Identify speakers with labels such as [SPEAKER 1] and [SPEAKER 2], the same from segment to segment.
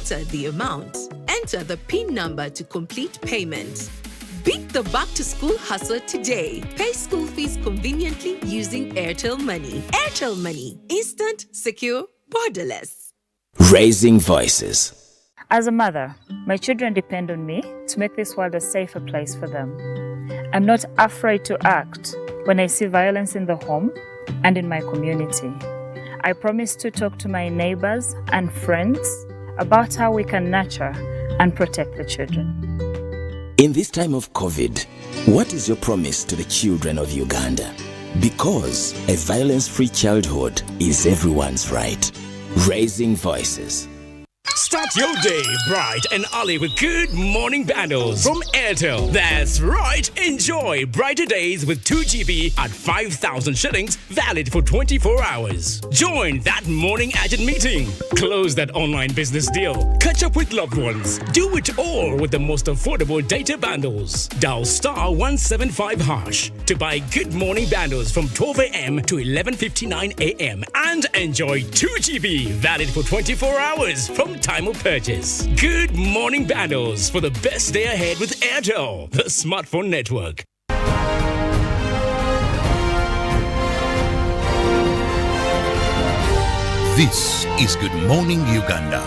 [SPEAKER 1] enter the amount. Enter the PIN number to complete payment. Beat the back-to-school hustle today. Pay school fees conveniently using Airtel Money. Airtel Money. Instant, secure, borderless.
[SPEAKER 2] Raising voices.
[SPEAKER 3] As a mother, my children depend on me to make this world a safer place for them. I'm not afraid to act when I see violence in the home and in my community. I promise to talk to my neighbors and friends about how we can nurture and protect the children.
[SPEAKER 2] In this time of COVID, what is your promise to the children of Uganda? Because a violence-free childhood is everyone's right. Raising voices.
[SPEAKER 4] Start your day bright and early with Good Morning Bundles from Airtel. That's right. Enjoy brighter days with 2 GB at 5,000 shillings, valid for 24 hours. Join that morning agent meeting. Close that online business deal. Catch up with loved ones. Do it all with the most affordable data bundles. Dial *175# to buy Good Morning Bundles from 12 a.m. to 11:59 a.m. and enjoy 2 GB, valid for 24 hours from time of purchase. Good Morning Bundles for the best day ahead with Airtel, the smartphone network.
[SPEAKER 5] This is Good Morning Uganda.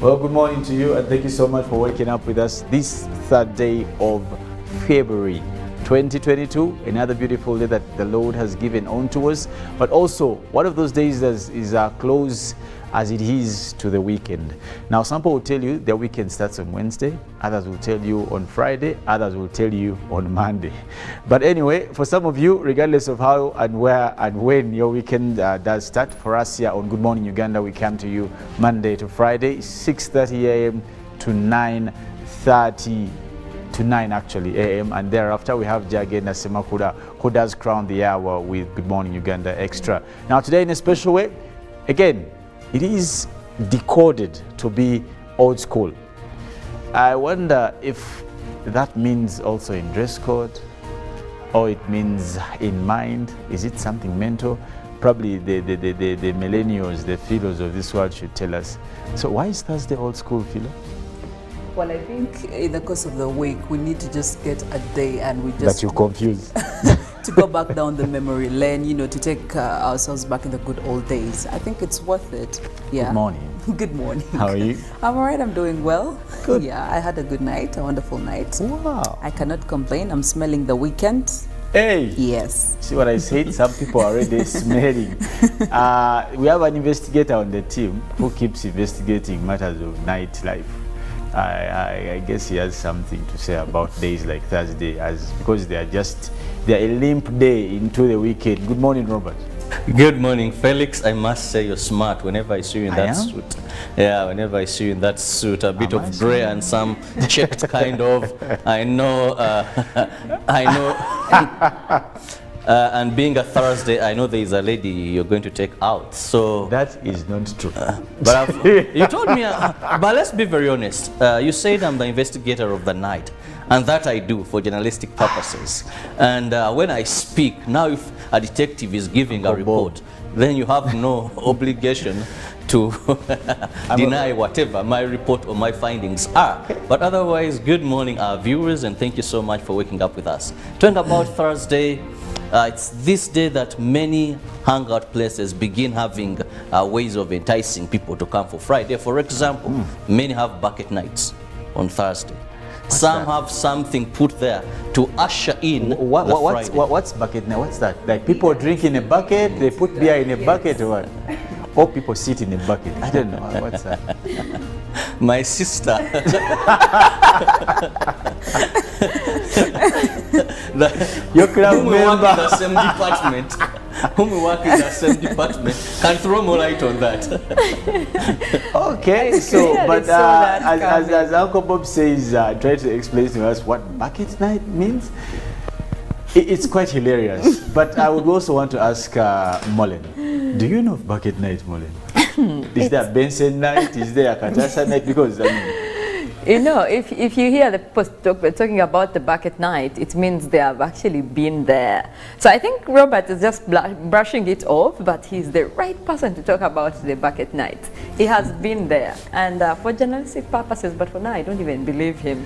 [SPEAKER 6] Well, good morning to you, and thank you so much for waking up with us this third day of February 2022, another beautiful day that the Lord has given unto us, but also one of those days that is close as it is to the weekend. Now, some people will tell you their weekend starts on Wednesday, others will tell you on Friday, others will tell you on Monday. But anyway, for some of you, regardless of how and where and when your weekend does start, for us here on Good Morning Uganda, we come to you Monday to Friday, 6:30 a.m. to 9:30 to 9 actually a.m. and thereafter we have Jage Nasemakuda, who does crown the hour with Good Morning Uganda Extra. Now today, in a special way, again, it is decoded to be old school. I wonder if that means also in dress code, or it means in mind. Is it something mental? Probably the millennials, the philos of this world should tell us. So why is Thursday old school, Philo?
[SPEAKER 7] Well, I think in the course of the week, we need to just get a day and we just...
[SPEAKER 6] That you confuse.
[SPEAKER 7] to go back down the memory lane, you know, to take ourselves back in the good old days. I think it's worth it. Yeah.
[SPEAKER 6] Good morning.
[SPEAKER 7] Good morning.
[SPEAKER 6] How are you?
[SPEAKER 7] I'm all right. I'm doing well.
[SPEAKER 6] Good.
[SPEAKER 7] Yeah, I had a good night, a wonderful night.
[SPEAKER 6] Wow.
[SPEAKER 7] I cannot complain. I'm smelling the weekend.
[SPEAKER 6] Hey.
[SPEAKER 7] Yes.
[SPEAKER 6] See what I said? Some people are already smelling. We have an investigator on the team who keeps investigating matters of nightlife. I guess he has something to say about days like Thursday, because they're a limp day into the weekend. Good morning, Robert.
[SPEAKER 8] Good morning, Felix. I must say you're smart whenever I see you in that suit. Yeah, whenever I see you in that suit, a bit of grey and some checked kind of. I know. And being a Thursday, I know there is a lady you're going to take out. So
[SPEAKER 6] that is not true.
[SPEAKER 8] But you told me. But let's be very honest. You said I'm the investigator of the night, and that I do for journalistic purposes. And when I speak now, if a detective is giving a report, then you have no obligation to deny whatever my report or my findings are. But otherwise, good morning, our viewers, and thank you so much for waking up with us. Talking about Thursday. It's this day that many hangout places begin having ways of enticing people to come for Friday. For example, many have bucket nights on Thursday. Some have something put there to usher in
[SPEAKER 6] what's bucket night? What's that? Like people drink in a bucket, they put beer in a bucket, or what? Or people sit in a bucket. I don't know. What's that?
[SPEAKER 8] My sister.
[SPEAKER 6] Your club
[SPEAKER 8] whom we work in the same department, can throw more light on that.
[SPEAKER 6] Okay, so but as Uncle Bob says, try to explain to us what bucket night means. It's quite hilarious. But I would also want to ask Mollen. Do you know of bucket night, Mollen? Is there a Benson night? Is there a Katasa night? Because I mean,
[SPEAKER 9] You know, if you hear the post talking about the bucket night, it means they have actually been there. So I think Robert is just brushing it off, but he's the right person to talk about the bucket night. He has been there, and for journalistic purposes, but for now I don't even believe him.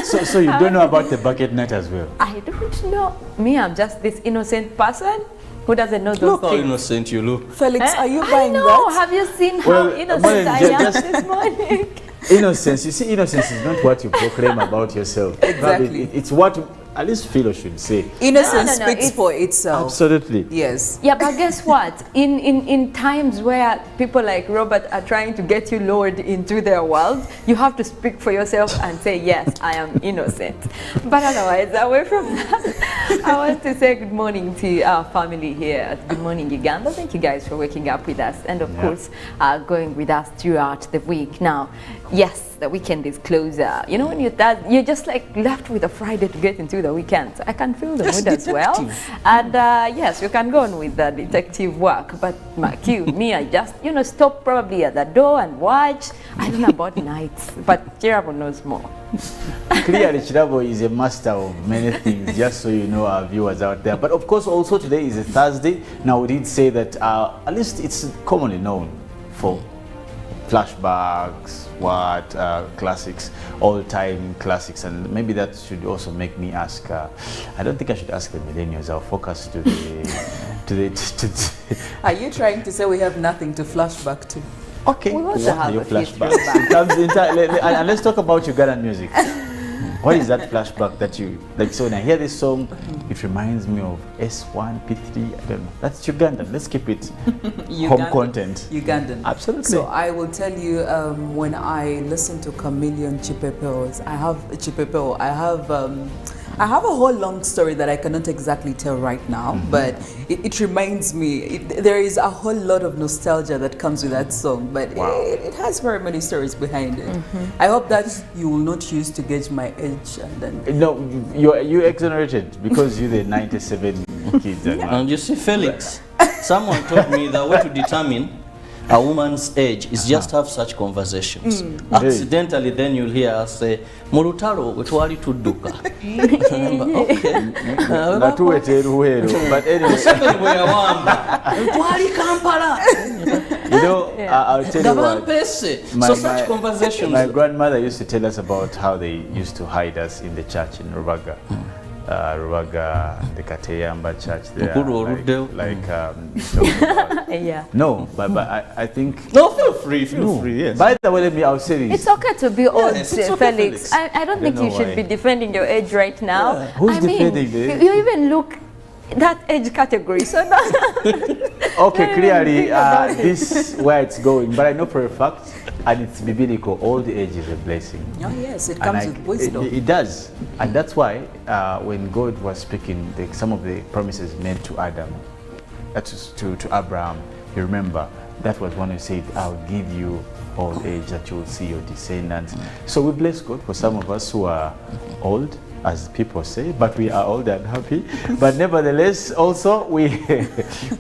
[SPEAKER 6] so you don't know about the bucket night as well?
[SPEAKER 9] I don't know. Me, I'm just this innocent person who doesn't know those
[SPEAKER 8] Look how
[SPEAKER 9] things.
[SPEAKER 8] innocent you look.
[SPEAKER 7] Felix, are you
[SPEAKER 9] I
[SPEAKER 7] buying
[SPEAKER 9] know.
[SPEAKER 7] that?
[SPEAKER 9] Have you seen how
[SPEAKER 6] Well,
[SPEAKER 9] innocent I am
[SPEAKER 6] just-
[SPEAKER 9] this morning?
[SPEAKER 6] Innocence, you see, innocence is not what you proclaim about yourself.
[SPEAKER 7] Exactly.
[SPEAKER 6] It's what at least Philo should say.
[SPEAKER 7] Innocence
[SPEAKER 9] No,
[SPEAKER 7] speaks
[SPEAKER 9] it's-
[SPEAKER 7] for itself.
[SPEAKER 6] Absolutely.
[SPEAKER 7] Yes.
[SPEAKER 9] Yeah, but guess what? In times where people like Robert are trying to get you lured into their world, you have to speak for yourself and say, yes, I am innocent. But otherwise, away from that, I want to say good morning to our family here at Good Morning Uganda. Thank you guys for waking up with us and, of course, going with us throughout the week. Now, yes, the weekend is closer. You know, when you're just like left with a Friday to get into the weekend. So I can feel the mood as well. And yes, you can go on with the detective work. But me, I just, stop probably at the door and watch. I don't know about nights, but Kirabo knows more.
[SPEAKER 6] Clearly, Kirabo is a master of many things, just so you know, our viewers out there. But of course, also today is a Thursday. Now, we did say that at least it's commonly known for flashbacks, classics, all-time classics, and maybe that should also make me ask. I don't think I should ask the millennials. I'll focus to the.
[SPEAKER 7] Are you trying to say we have nothing to flashback to?
[SPEAKER 6] Okay.
[SPEAKER 9] We want to
[SPEAKER 6] what
[SPEAKER 9] have
[SPEAKER 6] are your
[SPEAKER 9] a few
[SPEAKER 6] flashbacks? It comes and let's talk about Ugandan music. What is that flashback that you like? So when I hear this song, it reminds me of S1, P3. I don't know. That's Ugandan. Let's keep it home content.
[SPEAKER 7] Ugandan.
[SPEAKER 6] Absolutely.
[SPEAKER 7] So I will tell you, when I listen to Chameleon Chipepeo, I have a whole long story that I cannot exactly tell right now, but it reminds me, there is a whole lot of nostalgia that comes with that song, but it has very many stories behind it. I hope that you will not use to gauge my age. And then
[SPEAKER 6] No, you exonerated because you're the 97 kids.
[SPEAKER 8] And you see, Felix, someone told me the way to determine a woman's age is just have such conversations. Accidentally, then you'll hear us say, Murutaro, wetwali tudduka. Okay.
[SPEAKER 6] But anyway,
[SPEAKER 8] Wetwali Kampala.
[SPEAKER 6] I'll tell you what.
[SPEAKER 8] So such conversations.
[SPEAKER 6] My grandmother used to tell us about how they used to hide us in the church in Rubaga. Rubaga, the Kateyamba church there.
[SPEAKER 9] Yeah.
[SPEAKER 6] No, but I think.
[SPEAKER 8] No, feel free, yes.
[SPEAKER 6] By the way, I'll say this.
[SPEAKER 9] It's okay to be old,
[SPEAKER 8] Yes, it's okay,
[SPEAKER 9] Felix.
[SPEAKER 8] Felix.
[SPEAKER 9] I don't think
[SPEAKER 6] know
[SPEAKER 9] you should
[SPEAKER 6] why.
[SPEAKER 9] be defending your age right now.
[SPEAKER 6] Yeah. Who's
[SPEAKER 9] I mean,
[SPEAKER 6] defending the age?
[SPEAKER 9] you even look that age category. So
[SPEAKER 6] Okay, clearly
[SPEAKER 9] about it.
[SPEAKER 6] this is where it's going, but I know for a fact, and it's biblical, all the age is a blessing.
[SPEAKER 7] oh yes, it
[SPEAKER 6] And
[SPEAKER 7] comes with wisdom.
[SPEAKER 6] It does, and that's why when God was speaking, some of the promises made to Adam, that's to Abraham, you remember, that was when he said, I'll give you old age that you will see your descendants. So we bless God for some of us who are old, as people say, but we are old and happy. But nevertheless, also we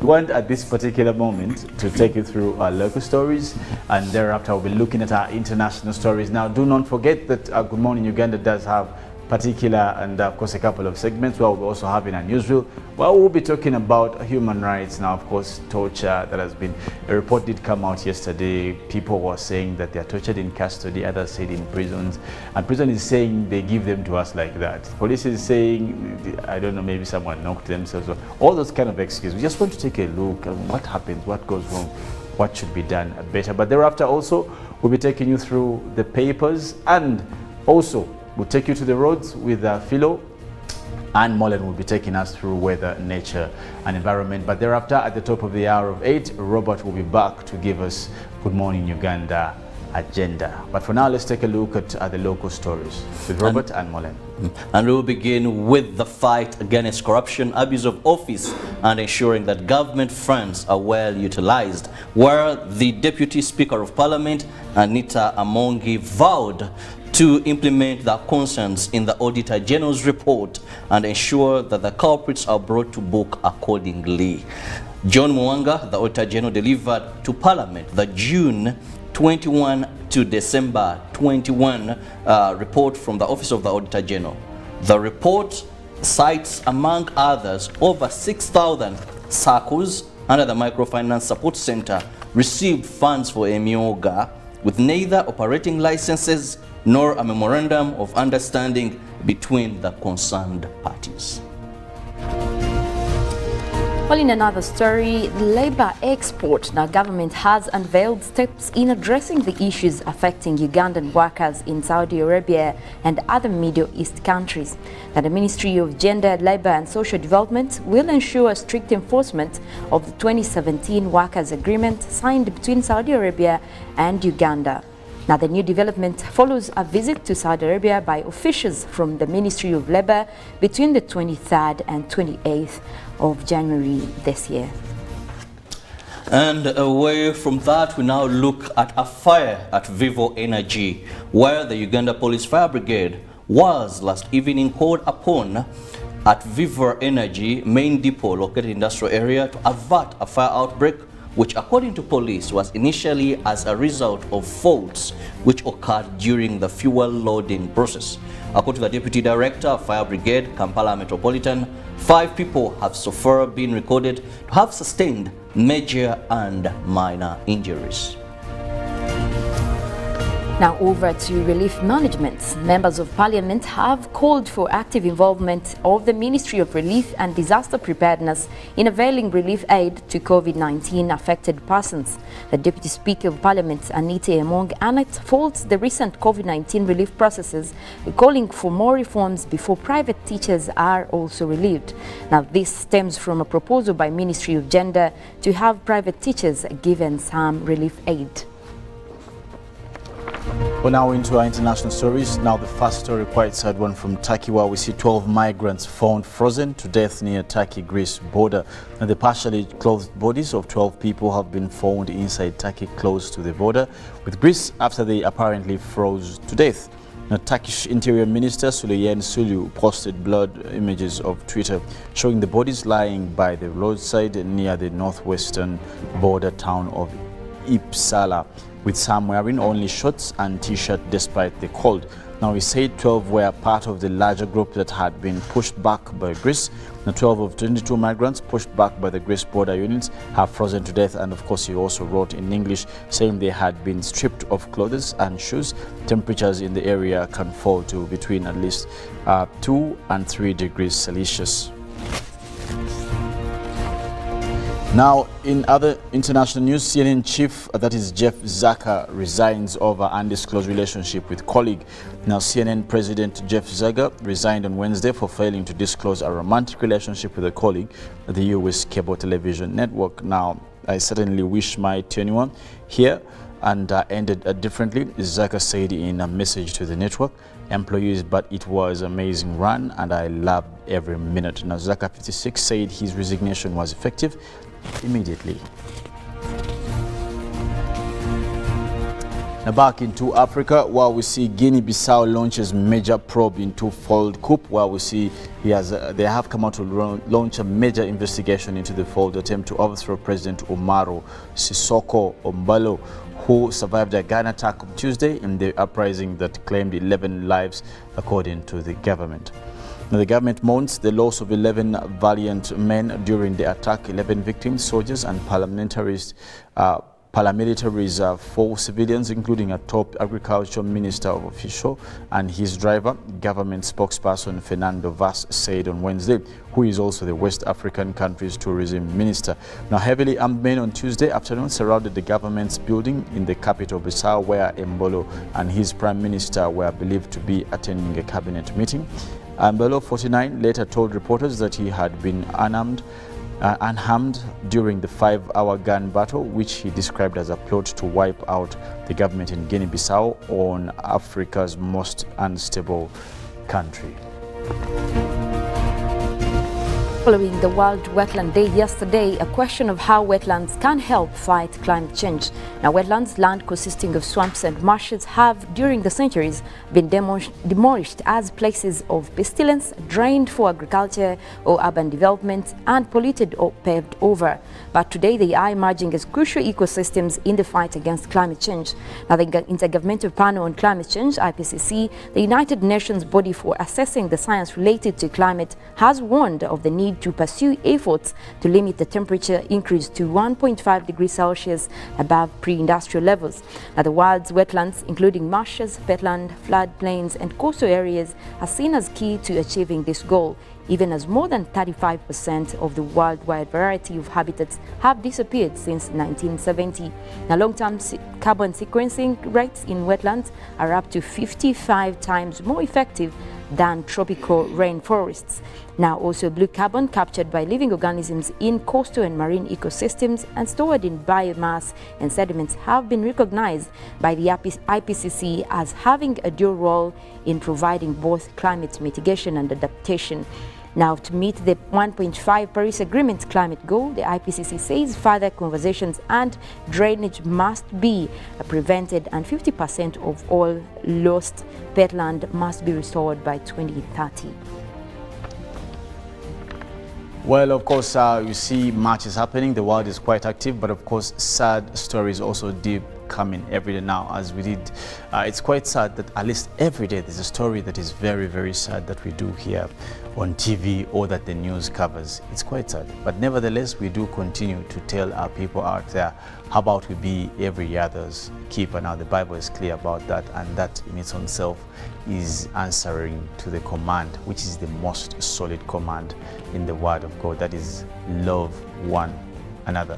[SPEAKER 6] want at this particular moment to take you through our local stories, and thereafter we'll be looking at our international stories. Now, do not forget that Good Morning Uganda does have particular and of course a couple of segments where we'll also have in our newsreel. Well, we'll be talking about human rights now, of course, torture that has been, a report did come out yesterday. People were saying that they're tortured in custody, others said in prisons, and prison is saying they give them to us like that. Police is saying, I don't know, maybe someone knocked themselves off. All those kind of excuses. We just want to take a look at what happens, what goes wrong, what should be done better. But thereafter also, we'll be taking you through the papers, and also we'll take you to the roads with Philo, and Mollen will be taking us through weather, nature and environment. But thereafter, at the top of the hour of 8, Robert will be back to give us Good Morning Uganda agenda. But for now, let's take a look at the local stories with Robert and Mollen.
[SPEAKER 8] And we'll begin with the fight against corruption, abuse of office, and ensuring that government funds are well utilized, where the Deputy Speaker of Parliament, Anita Amongi, vowed to implement the concerns in the Auditor General's report and ensure that the culprits are brought to book accordingly. John Mwanga, the Auditor General, delivered to Parliament the June 21 to December 21 report from the Office of the Auditor General. The report cites, among others, over 6,000 SACCOs under the Microfinance Support Center received funds for Emyoga with neither operating licenses nor a memorandum of understanding between the concerned parties.
[SPEAKER 9] Well, in another story, labor export. Now, government has unveiled steps in addressing the issues affecting Ugandan workers in Saudi Arabia and other Middle East countries. Now, the Ministry of Gender, Labor and Social Development will ensure strict enforcement of the 2017 Workers' Agreement signed between Saudi Arabia and Uganda. Now, the new development follows a visit to Saudi Arabia by officials from the Ministry of Labor between the 23rd and 28th of January this year.
[SPEAKER 8] And away from that, we now look at a fire at Vivo Energy, where the Uganda Police Fire Brigade was last evening called upon at Vivo Energy main depot located in industrial area to avert a fire outbreak, which according to police was initially as a result of faults which occurred during the fuel loading process. According to the Deputy Director of Fire Brigade, Kampala Metropolitan, 5 people have so far been recorded to have sustained major and minor injuries.
[SPEAKER 9] Now over to relief management. Members of Parliament have called for active involvement of the Ministry of Relief and Disaster Preparedness in availing relief aid to COVID-19 affected persons. The Deputy Speaker of Parliament, Anita Emong Anet, faults the recent COVID-19 relief processes, calling for more reforms before private teachers are also relieved. Now this stems from a proposal by Ministry of Gender to have private teachers given some relief aid.
[SPEAKER 6] Well, now into our international stories. Now the first story, quite sad one from Turkey, where we see 12 migrants found frozen to death near Turkey-Greece border. Now the partially clothed bodies of 12 people have been found inside Turkey close to the border with Greece after they apparently froze to death. Now, Turkish Interior Minister Süleyman Sulu posted blood images of Twitter showing the bodies lying by the roadside near the northwestern border town of Ipsala, with some wearing only shorts and t-shirt despite the cold. Now he said 12 were part of the larger group that had been pushed back by Greece. Now 12 of 22 migrants pushed back by the Greece border units have frozen to death, and of course he also wrote in English saying they had been stripped of clothes and shoes. Temperatures in the area can fall to between at least 2 and 3 degrees Celsius. Now, in other international news, CNN chief, that is Jeff Zucker, resigns over undisclosed relationship with colleague. Now, CNN President Jeff Zucker resigned on Wednesday for failing to disclose a romantic relationship with a colleague at the U.S. cable television network. Now, I certainly wish my tenure here and ended differently, Zucker said in a message to the network employees, but it was an amazing run and I loved every minute. Now, Zucker, 56, said his resignation was effective immediately. Now back into Africa, while we see Guinea-Bissau launches major probe into failed coup, while we see they have come out to launch a major investigation into the failed attempt to overthrow President Umaru Sissoco Embalo, who survived a gun attack on Tuesday in the uprising that claimed 11 lives, according to the government. Now, the government mourns the loss of 11 valiant men during the attack, 11 victims, soldiers and paramilitaries, 4 civilians, including a top agriculture minister of official and his driver. Government spokesperson Fernando Vaz said on Wednesday, who is also the West African country's tourism minister. Now, heavily armed men on Tuesday afternoon surrounded the government's building in the capital Bissau, where Embalo and his prime minister were believed to be attending a cabinet meeting. Embalo, 49, later told reporters that he had been unharmed during the 5-hour gun battle, which he described as a plot to wipe out the government in Guinea-Bissau, on Africa's most unstable country.
[SPEAKER 10] Following the World Wetland Day yesterday, a question of how wetlands can help fight climate change. Now, wetlands, land consisting of swamps and marshes, have during the centuries been demolished as places of pestilence, drained for agriculture or urban development, and polluted or paved over. But today they are emerging as crucial ecosystems in the fight against climate change. Now, the Intergovernmental Panel on Climate Change, IPCC, the United Nations body for assessing the science related to climate, has warned of the need to pursue efforts to limit the temperature increase to 1.5 degrees Celsius above pre-industrial levels. Now, the world's wetlands, including marshes, wetland, floodplains, and coastal areas, are seen as key to achieving this goal, even as more than 35% of the worldwide variety of habitats have disappeared since 1970. Now, long-term carbon sequencing rates in wetlands are up to 55 times more effective than tropical rainforests. Now, also blue carbon captured by living organisms in coastal and marine ecosystems and stored in biomass and sediments have been recognized by the IPCC as having a dual role in providing both climate mitigation and adaptation. Now, to meet the 1.5 Paris Agreement climate goal, the IPCC says further conservation and drainage must be prevented, and 50% of all lost wetland must be restored by 2030.
[SPEAKER 6] Well, of course, you see much is happening. The world is quite active, but of course, sad stories also deep coming every day now, as we did. It's quite sad that at least every day there's a story that is very, very sad that we do hear on TV or that the news covers. It's quite sad, but nevertheless, we do continue to tell our people out there, how about we be every other's keeper? Now, the Bible is clear about that, and that in its own self is answering to the command, which is the most solid command in the Word of God, that is love one another.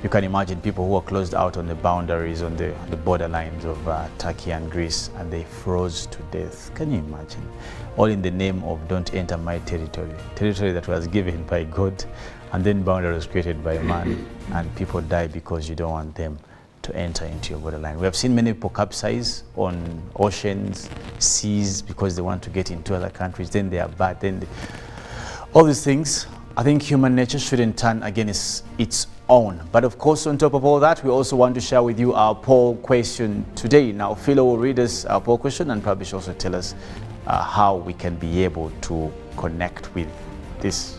[SPEAKER 6] You can imagine people who are closed out on the boundaries, on the borderlines of Turkey and Greece, and they froze to death. Can you imagine? All in the name of don't enter my territory that was given by God, and then boundaries created by man, and people die because you don't want them to enter into your borderline. We have seen many people capsize on oceans, seas, because they want to get into other countries. Then they are bad. All these things. I think human nature shouldn't turn against its own. But of course, on top of all that, we also want to share with you our poll question today. Now, Philo will read us our poll question and probably also tell us how we can be able to connect with this.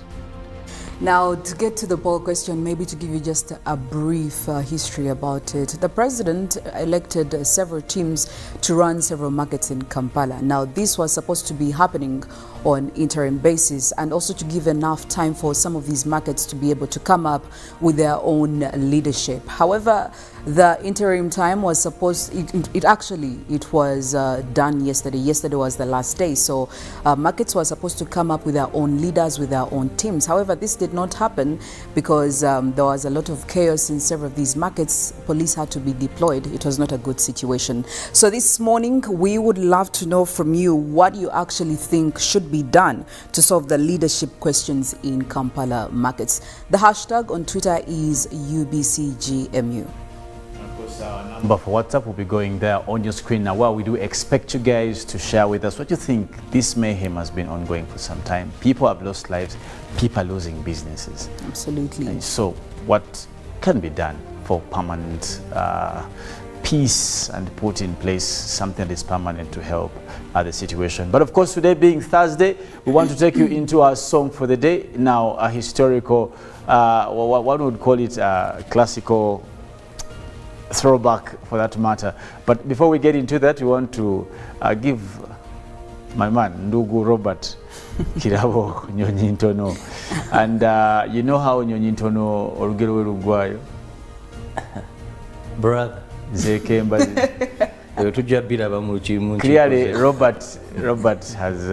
[SPEAKER 7] Now, to get to the poll question, maybe to give you just a brief history about it. The president elected several teams to run several markets in Kampala. Now, this was supposed to be happening on interim basis, and also to give enough time for some of these markets to be able to come up with their own leadership. However, the interim time was supposed, it was done yesterday. Yesterday was the last day. So markets were supposed to come up with their own leaders, with their own teams. However, this did not happen because there was a lot of chaos in several of these markets. Police had to be deployed. It was not a good situation. So this morning, we would love to know from you what you actually think should be done to solve the leadership questions in Kampala markets. The hashtag on Twitter is UBCGMU.
[SPEAKER 6] Number for WhatsApp will be going there on your screen now. Well, we do expect you guys to share with us what you think. This mayhem has been ongoing for some time. People have lost lives. People are losing businesses.
[SPEAKER 7] Absolutely.
[SPEAKER 6] And so what can be done for permanent peace and put in place something that is permanent to help the situation? But of course, today being Thursday, we want to take you into our song for the day. Now, a historical, one would call it a classical throwback for that matter. But before we get into that, we want to give my man Ndugu Robert Kirabo Nyonyintono. And you know how Nyonyintono Orugero Rugwayo?
[SPEAKER 8] Brother.
[SPEAKER 6] Clearly, Robert has,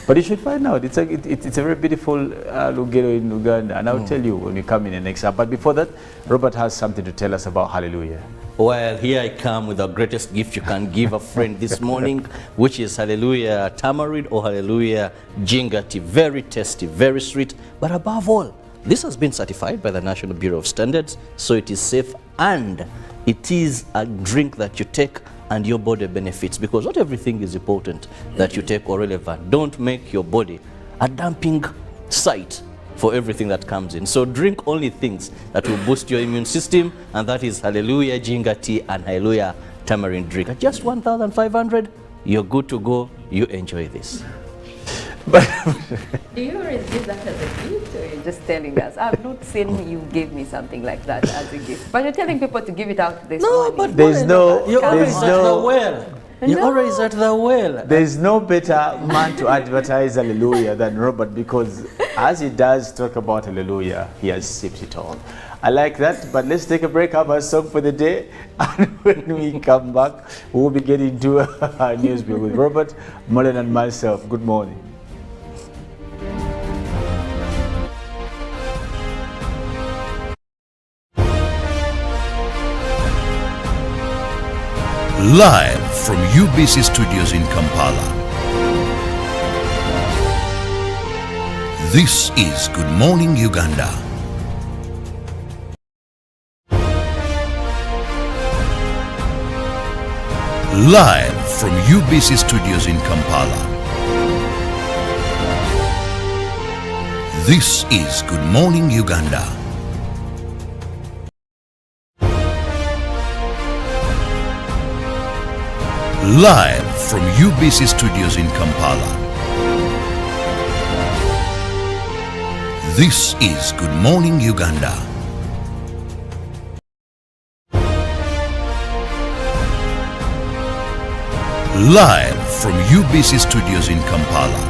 [SPEAKER 6] but you should find out. It's a very beautiful Lugero in Uganda, and I'll tell you when you come in the next hour. But before that, Robert has something to tell us about Hallelujah.
[SPEAKER 8] Well, here I come with the greatest gift you can give a friend this morning, which is Hallelujah Tamarind or Hallelujah Jingati. Very tasty, very sweet, but above all, this has been certified by the National Bureau of Standards, so it is safe, and it is a drink that you take and your body benefits, because not everything is important that you take or relevant. Don't make your body a dumping site for everything that comes in. So drink only things that will boost your immune system, and that is Hallelujah Ginger Tea and Hallelujah Tamarind Drink. At just 1,500, you're good to go. You enjoy this.
[SPEAKER 9] Do you always give that as a gift, or you're just telling us? I've not seen you give me something like that as a gift. But you're telling people to give it out this morning.
[SPEAKER 8] But
[SPEAKER 6] There's no,
[SPEAKER 8] you're
[SPEAKER 6] there's
[SPEAKER 8] always at the
[SPEAKER 6] no,
[SPEAKER 8] well. You're always at the well.
[SPEAKER 6] there's no better man to advertise Hallelujah than Robert, because as he does talk about Hallelujah, he has sipped it all. I like that, but let's take a break, have a song for the day, and when we come back, we'll be getting to our news with Robert, Mollen, and myself. Good morning.
[SPEAKER 5] Live from UBC Studios in Kampala. This is Good Morning Uganda. Live from UBC Studios in Kampala. This is Good Morning Uganda. Live from UBC Studios in Kampala. This is Good Morning Uganda. Live from UBC Studios in Kampala.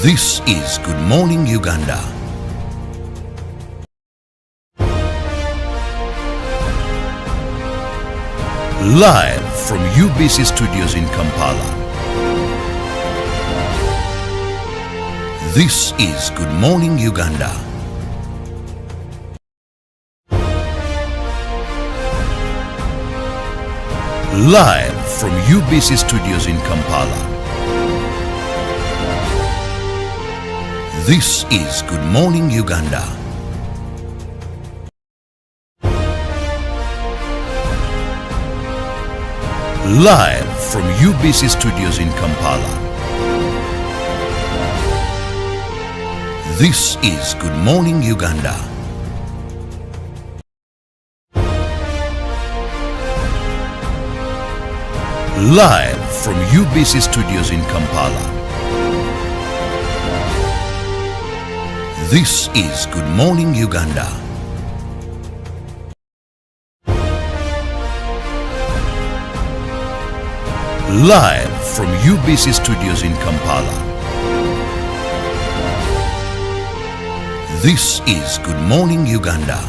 [SPEAKER 5] This is Good Morning Uganda. Live from UBC Studios in Kampala. This is Good Morning Uganda. Live from UBC Studios in Kampala. This is Good Morning Uganda. Live from UBC Studios in Kampala. This is Good Morning Uganda. Live from UBC Studios in Kampala. This is Good Morning Uganda. Live from UBC Studios in Kampala. This is Good Morning Uganda.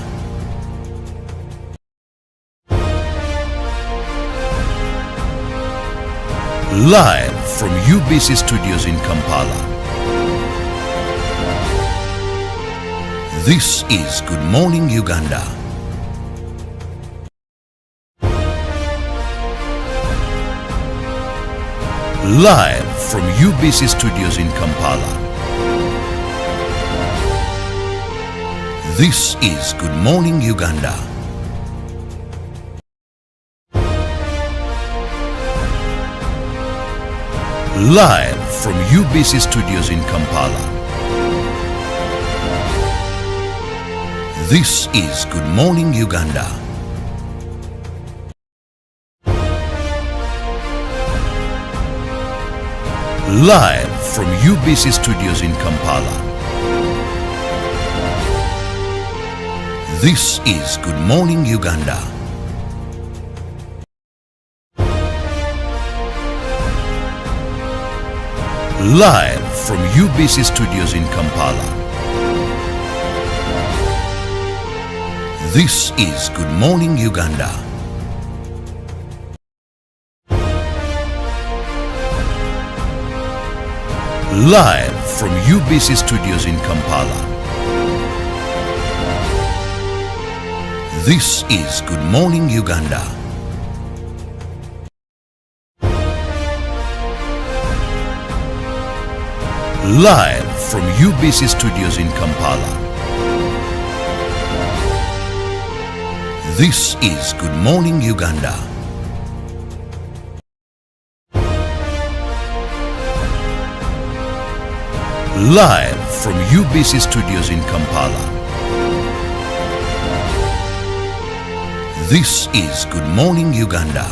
[SPEAKER 5] Live from UBC Studios in Kampala. This is Good Morning Uganda. Live from UBC Studios in Kampala. This is Good Morning Uganda. Live from UBC Studios in Kampala. This is Good Morning Uganda. Live from UBC Studios in Kampala. This is Good Morning Uganda. Live from UBC Studios in Kampala. This is Good Morning Uganda. Live from UBC Studios in Kampala. This is Good Morning Uganda. Live from UBC Studios in Kampala. This is Good Morning Uganda. Live from UBC Studios in Kampala. This is Good Morning Uganda.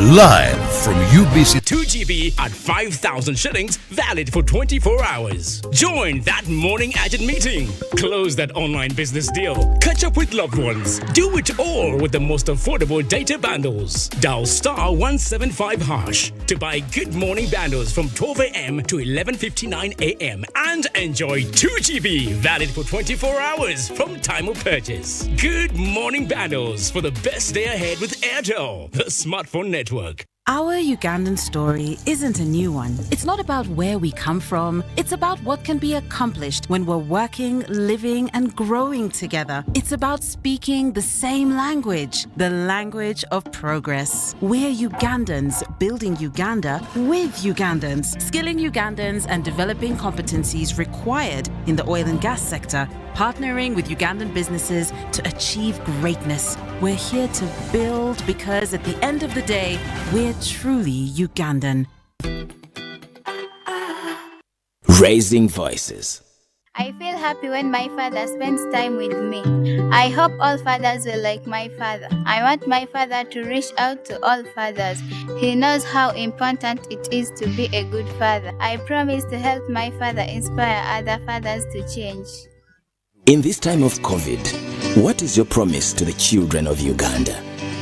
[SPEAKER 5] Live from UBC
[SPEAKER 4] 2 GB at 5,000 shillings, valid for 24 hours. Join that morning agent meeting. Close that online business deal. Catch up with loved ones. Do it all with the most affordable data bundles. Dial *175# to buy Good Morning bundles from 12 a.m. to 11:59 a.m. and enjoy 2 GB, valid for 24 hours from time of purchase. Good Morning bundles for the best day ahead with Airtel, the smartphone network.
[SPEAKER 11] Our Ugandan story isn't a new one. It's not about where we come from. It's about what can be accomplished when we're working, living, and growing together. It's about speaking the same language, the language of progress. We're Ugandans building Uganda with Ugandans, skilling Ugandans and developing competencies required in the oil and gas sector, partnering with Ugandan businesses to achieve greatness. We're here to build because at the end of the day, we're truly Ugandan.
[SPEAKER 2] Raising voices.
[SPEAKER 12] I feel happy when my father spends time with me. I hope all fathers will like my father. I want my father to reach out to all fathers. He knows how important it is to be a good father. I promise to help my father inspire other fathers to change.
[SPEAKER 2] In this time of COVID, what is your promise to the children of Uganda?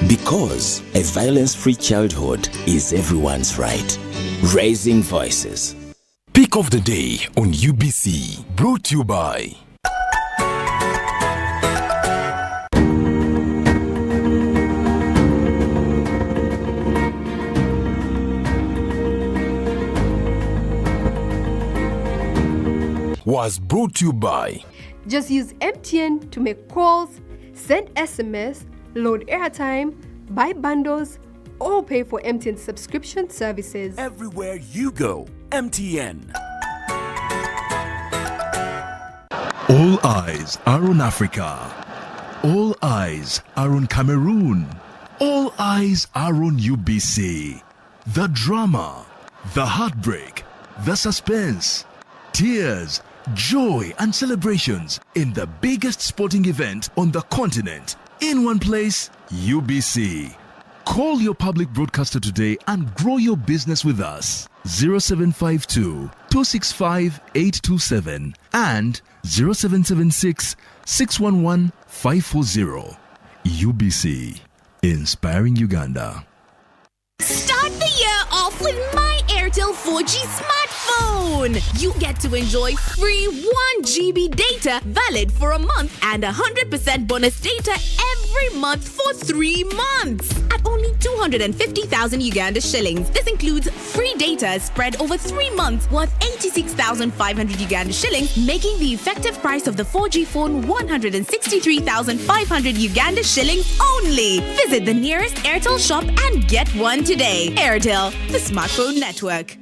[SPEAKER 2] Because a violence-free childhood is everyone's right. Raising voices.
[SPEAKER 13] Pick of the day on UBC, brought to you by
[SPEAKER 14] Just use MTN to make calls, send SMS, load airtime, buy bundles, or pay for MTN subscription services.
[SPEAKER 13] Everywhere you go, MTN. All eyes are on Africa. All eyes are on Cameroon. All eyes are on UBC. The drama, the heartbreak, the suspense, tears, joy and celebrations in the biggest sporting event on the continent. In one place, UBC. Call your public broadcaster today and grow your business with us. 0752 265 827 and 0776 611 540. UBC, inspiring Uganda.
[SPEAKER 1] Start the year off with my Airtel 4G smartphone. You get to enjoy free 1 GB data valid for a month and 100% bonus data every month for 3 months at only 250,000 Uganda shillings. This includes free data spread over 3 months worth 86,500 Uganda shillings, making the effective price of the 4G phone 163,500 Uganda shillings only. Visit the nearest Airtel shop and get one today. Airtel, the smartphone network.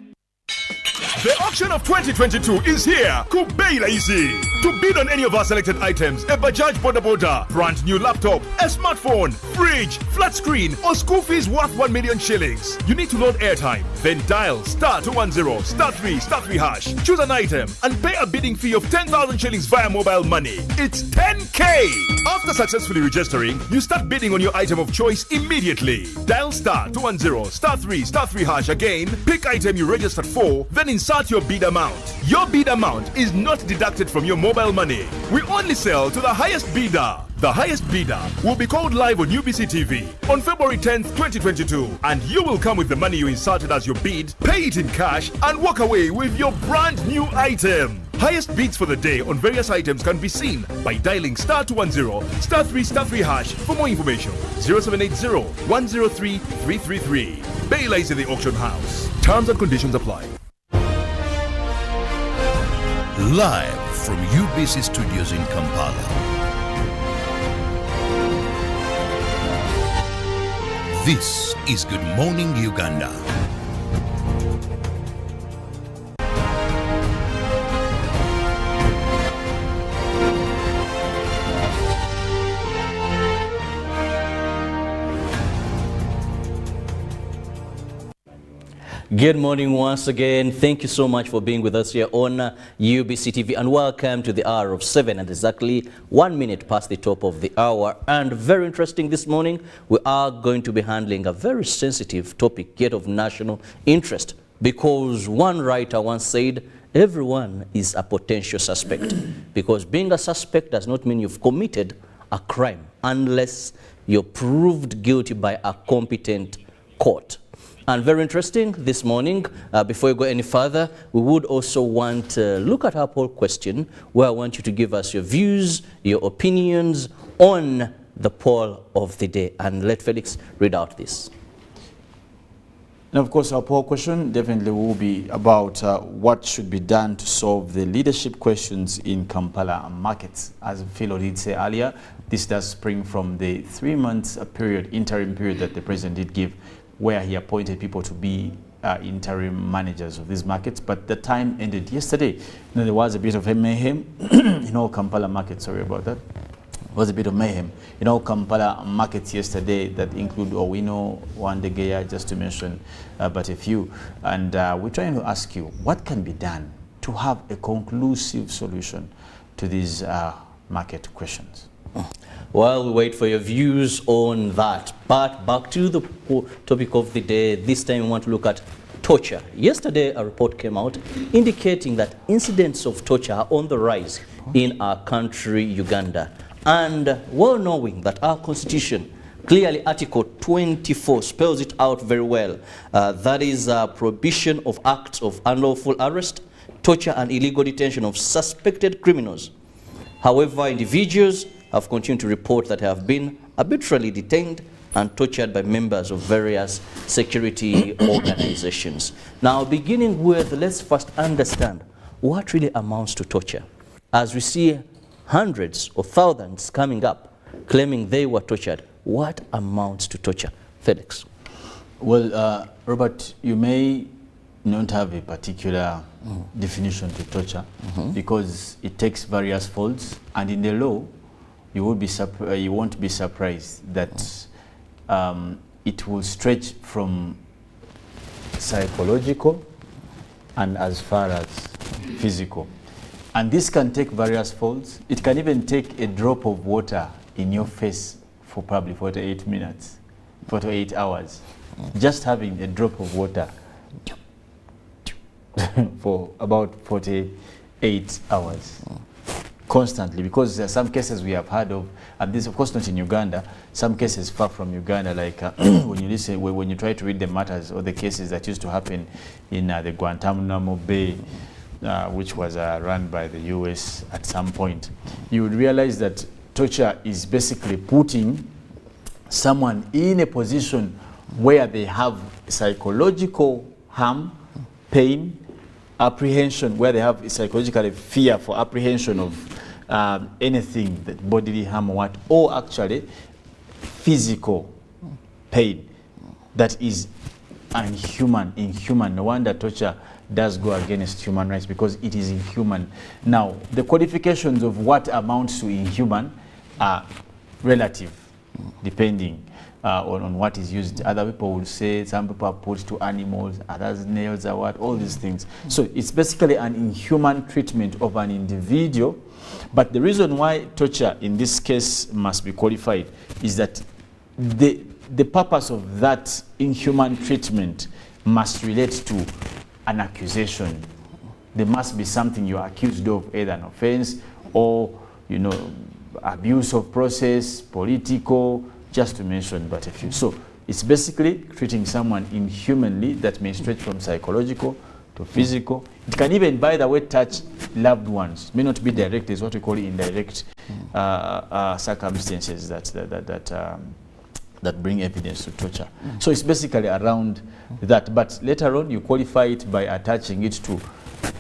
[SPEAKER 15] The auction of 2022 is here. Kubeila easy. To bid on any of our selected items, a Bajaj Boda Boda, brand new laptop, a smartphone, fridge, flat screen, or school fees worth 1 million shillings. You need to load airtime, then dial *210 *3 *3#. Choose an item and pay a bidding fee of 10,000 shillings via mobile money. It's 10K. After successfully registering, you start bidding on your item of choice immediately. Dial *210 *3 *3# again. Pick item you registered for, then insert your bid amount. Your bid amount is not deducted from your mobile money. We only sell to the highest bidder. The highest bidder will be called live on UBC TV on February 10th, 2022, and you will come with the money you inserted as your bid, pay it in cash, and walk away with your brand new item. Highest bids for the day on various items can be seen by dialing *210 *3 *3# for more information. 0780 103 333. Baila is in the auction house. Terms and conditions apply.
[SPEAKER 5] Live from UBC Studios in Kampala. This is Good Morning Uganda.
[SPEAKER 8] Good morning once again. Thank you so much for being with us here on UBC TV, and welcome to the hour of 7 and exactly 1 minute past the top of the hour. And very interesting this morning, we are going to be handling a very sensitive topic yet of national interest, because one writer once said, everyone is a potential suspect, because being a suspect does not mean you've committed a crime unless you're proved guilty by a competent court. And very interesting this morning, before we go any further, we would also want to look at our poll question, where I want you to give us your views, your opinions on the poll of the day. And let Felix read out this.
[SPEAKER 6] And of course, our poll question definitely will be about what should be done to solve the leadership questions in Kampala markets. As Philo did say earlier, this does spring from the 3-month period, interim period that the president did give, where he appointed people to be interim managers of these markets. But the time ended yesterday. Now, there was a bit of a mayhem in all Kampala markets. Sorry about that. There was a bit of mayhem in all Kampala markets yesterday that include Owino, Wandegeya, just to mention but a few. And we're trying to ask you, what can be done to have a conclusive solution to these market questions?
[SPEAKER 8] Well, we wait for your views on that. But back to the topic of the day. This time we want to look at torture. Yesterday, a report came out indicating that incidents of torture are on the rise in our country, Uganda. And well knowing that our constitution, clearly Article 24, spells it out very well. That is prohibition of acts of unlawful arrest, torture and illegal detention of suspected criminals. However, individuals have continued to report that have been arbitrarily detained and tortured by members of various security organizations. Now, beginning with, let's first understand what really amounts to torture. As we see hundreds or thousands coming up claiming they were tortured, what amounts to torture? Felix.
[SPEAKER 6] Well, Robert, you may not have a particular definition to torture because it takes various folds, and in the law, you won't be surprised that it will stretch from psychological and as far as physical. And this can take various folds. It can even take a drop of water in your face for probably 48 minutes, 48 hours. Just having a drop of water for about 48 hours. Constantly, because there are some cases we have heard of, and this of course not in Uganda, some cases far from Uganda, like when you try to read the matters or the cases that used to happen in the Guantanamo Bay, which was run by the US at some point, you would realize that torture is basically putting someone in a position where they have psychological harm, pain, apprehension, where they have psychological fear for apprehension of anything, that bodily harm or actually physical pain that is inhuman. No wonder torture does go against human rights, because it is inhuman. Now, the qualifications of what amounts to inhuman are relative, depending on what is used. Other people will say, some people are put to animals, others nails or what, all these things. So it's basically an inhuman treatment of an individual. But the reason why torture in this case must be qualified is that the purpose of that inhuman treatment must relate to an accusation. There must be something you are accused of, either an offense or, abuse of process, political, just to mention but a few. So it's basically treating someone inhumanly that may stretch from psychological to physical. It can even, by the way, touch loved ones. It may not be direct, is what we call indirect circumstances that bring evidence to torture. So it's basically around that. But later on, you qualify it by attaching it to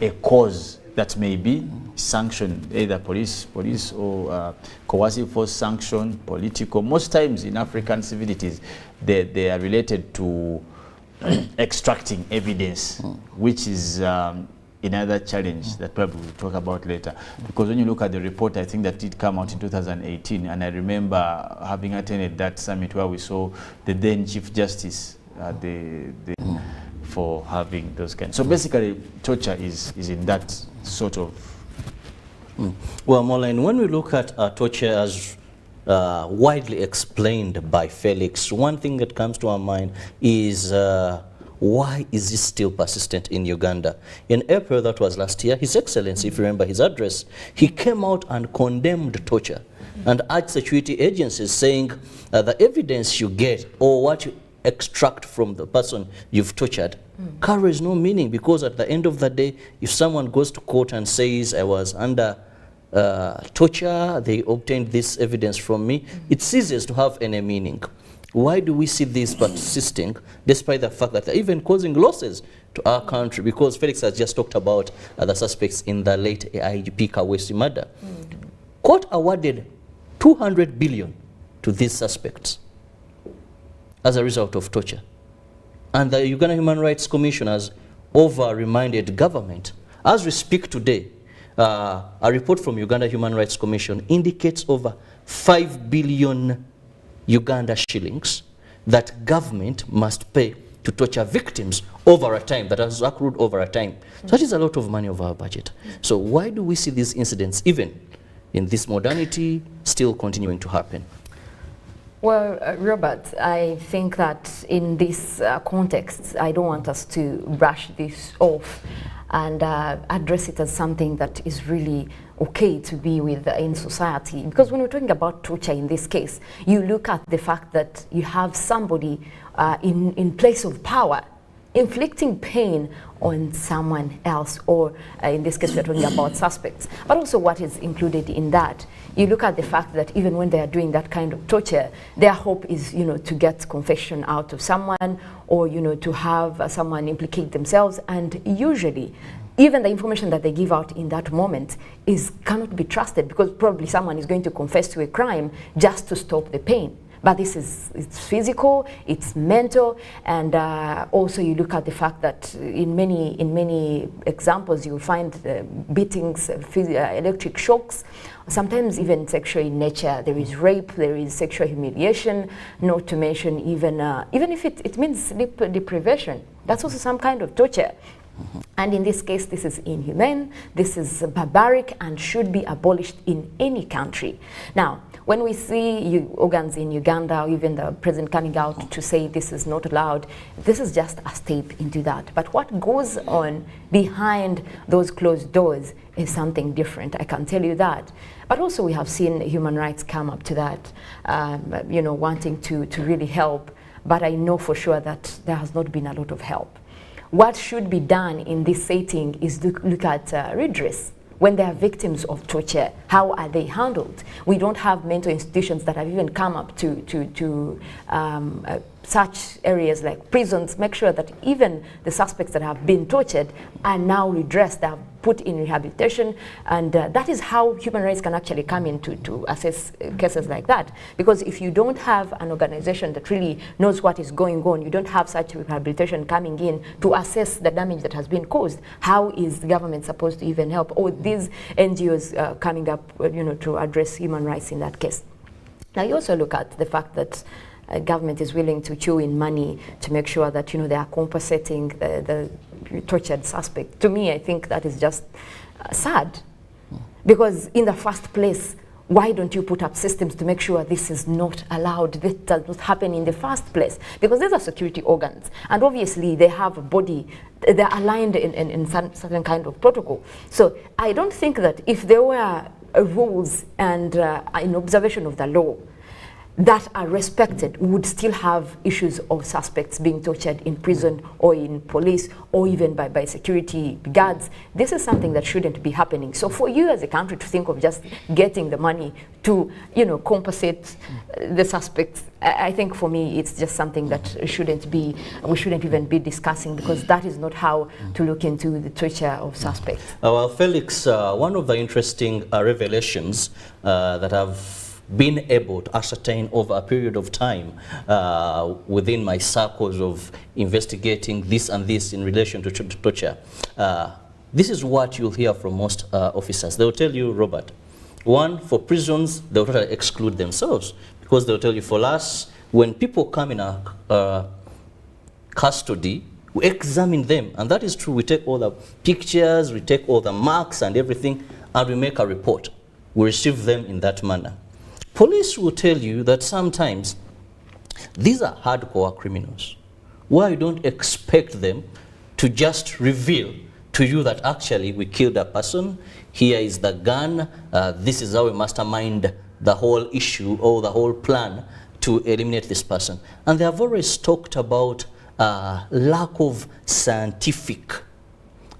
[SPEAKER 6] a cause that may be sanctioned, either police or coercive force sanction, political. Most times in African civilities, they are related to extracting evidence, which is another challenge that probably we'll talk about later. Because when you look at the report, I think that did come out in 2018, and I remember having attended that summit where we saw the then Chief Justice, for having those kinds. So basically, torture is in that sort of.
[SPEAKER 8] Well, Mollen, when we look at torture as widely explained by Felix, one thing that comes to our mind is why is this still persistent in Uganda? In April, that was last year, His Excellency, if you remember his address, he came out and condemned torture and urged security agencies, saying the evidence you get or what you extract from the person you've tortured carries no meaning, because at the end of the day, if someone goes to court and says, I was under torture, they obtained this evidence from me, it ceases to have any meaning. Why do we see this persisting, despite the fact that they're even causing losses to our country? Because Felix has just talked about the suspects in the late AIGP Kawesi murder. Court awarded 200 billion to these suspects as a result of torture. And the Uganda Human Rights Commission has over-reminded government. As we speak today, a report from Uganda Human Rights Commission indicates over 5 billion Uganda shillings that government must pay to torture victims over a time, that has accrued over a time. So that is a lot of money of our budget. So why do we see these incidents, even in this modernity, still continuing to happen?
[SPEAKER 10] Well, Robert, I think that in this context, I don't want us to brush this off and address it as something that is really okay to be with in society. Because when we're talking about torture in this case, you look at the fact that you have somebody in place of power inflicting pain on someone else, or in this case we're talking about suspects, but also what is included in that. You look at the fact that even when they are doing that kind of torture, their hope is, to get confession out of someone, or, to have someone implicate themselves, and usually even the information that they give out in that moment cannot be trusted, because probably someone is going to confess to a crime just to stop the pain. But it's physical, it's mental, and also you look at the fact that in many examples you'll find beatings, electric shocks, sometimes even sexual in nature. There is rape, there is sexual humiliation, not to mention even if it means sleep deprivation. That's also some kind of torture. And in this case, this is inhumane, this is barbaric, and should be abolished in any country. Now, when we see organs in Uganda, or even the president coming out to say this is not allowed, this is just a step into that. But what goes on behind those closed doors is something different, I can tell you that. But also we have seen human rights come up to that, wanting to really help. But I know for sure that there has not been a lot of help. What should be done in this setting is look at redress. When they are victims of torture, how are they handled? We don't have mental institutions that have even come up to such areas like prisons, make sure that even the suspects that have been tortured are now redressed, they are put in rehabilitation, and that is how human rights can actually come in to assess cases like that. Because if you don't have an organization that really knows what is going on, you don't have such rehabilitation coming in to assess the damage that has been caused, how is the government supposed to even help? Or these NGOs coming up, to address human rights in that case. Now you also look at the fact that government is willing to chew in money to make sure that they are compensating the tortured suspect. To me, I think that is just sad, because in the first place, why don't you put up systems to make sure this is not allowed, this does not happen in the first place? Because these are security organs, and obviously they have a body, they're aligned in certain kind of protocol. So I don't think that if there were rules and in observation of the law that are respected, we would still have issues of suspects being tortured in prison or in police or even by security guards. This is something that shouldn't be happening. So for you as a country to think of just getting the money to, compensate the suspects, I think for me it's just something that we shouldn't even be discussing, because that is not how to look into the torture of suspects.
[SPEAKER 8] Well, Felix, one of the interesting revelations that have been able to ascertain over a period of time within my circles of investigating this and this in relation to torture. This is what you'll hear from most officers. They'll tell you, Robert, one, for prisons, they'll totally exclude themselves, because they'll tell you, for us, when people come in our custody, We examine them, and that is true. We take all the pictures, we take all the marks and everything, and we make a report. We receive them in that manner. Police will tell you that sometimes these are hardcore criminals, where you don't expect them to just reveal to you that actually we killed a person, here is the gun, this is how we mastermind the whole issue or the whole plan to eliminate this person. And they have always talked about lack of scientific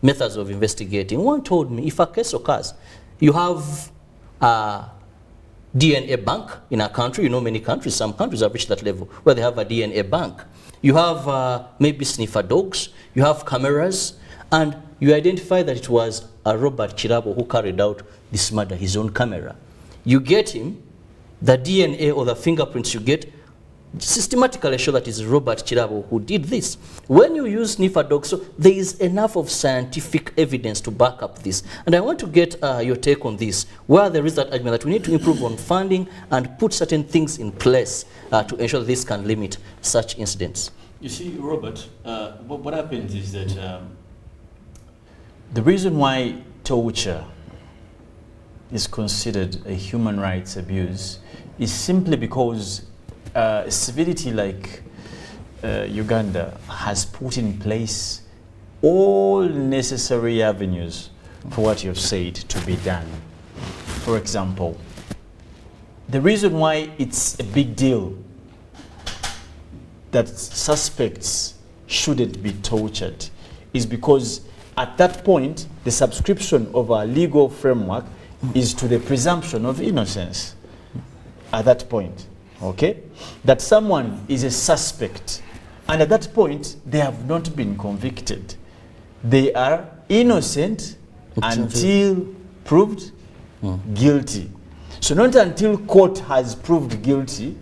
[SPEAKER 8] methods of investigating. One told me, if a case occurs, you have a DNA bank in a country, you know many countries, some countries have reached that level, where they have a DNA bank. You have maybe sniffer dogs, you have cameras, and you identify that it was a Robert Kirabo who carried out this murder, his own camera. You get him, the DNA or the fingerprints you get systematically show that it's Robert Kirabo who did this. When you use sniffer dogs, so there is enough of scientific evidence to back up this. And I want to get your take on this, where there is that argument that we need to improve on funding and put certain things in place to ensure this can limit such incidents.
[SPEAKER 6] You see, Robert, what happens is that the reason why torture is considered a human rights abuse is simply because a civility like Uganda has put in place all necessary avenues for what you've said to be done. For example, the reason why it's a big deal that suspects shouldn't be tortured is because at that point, the subscription of our legal framework is to the presumption of innocence. At that point, okay? That someone is a suspect, and at that point, they have not been convicted. They are innocent until proved guilty. So not until court has proved guilty,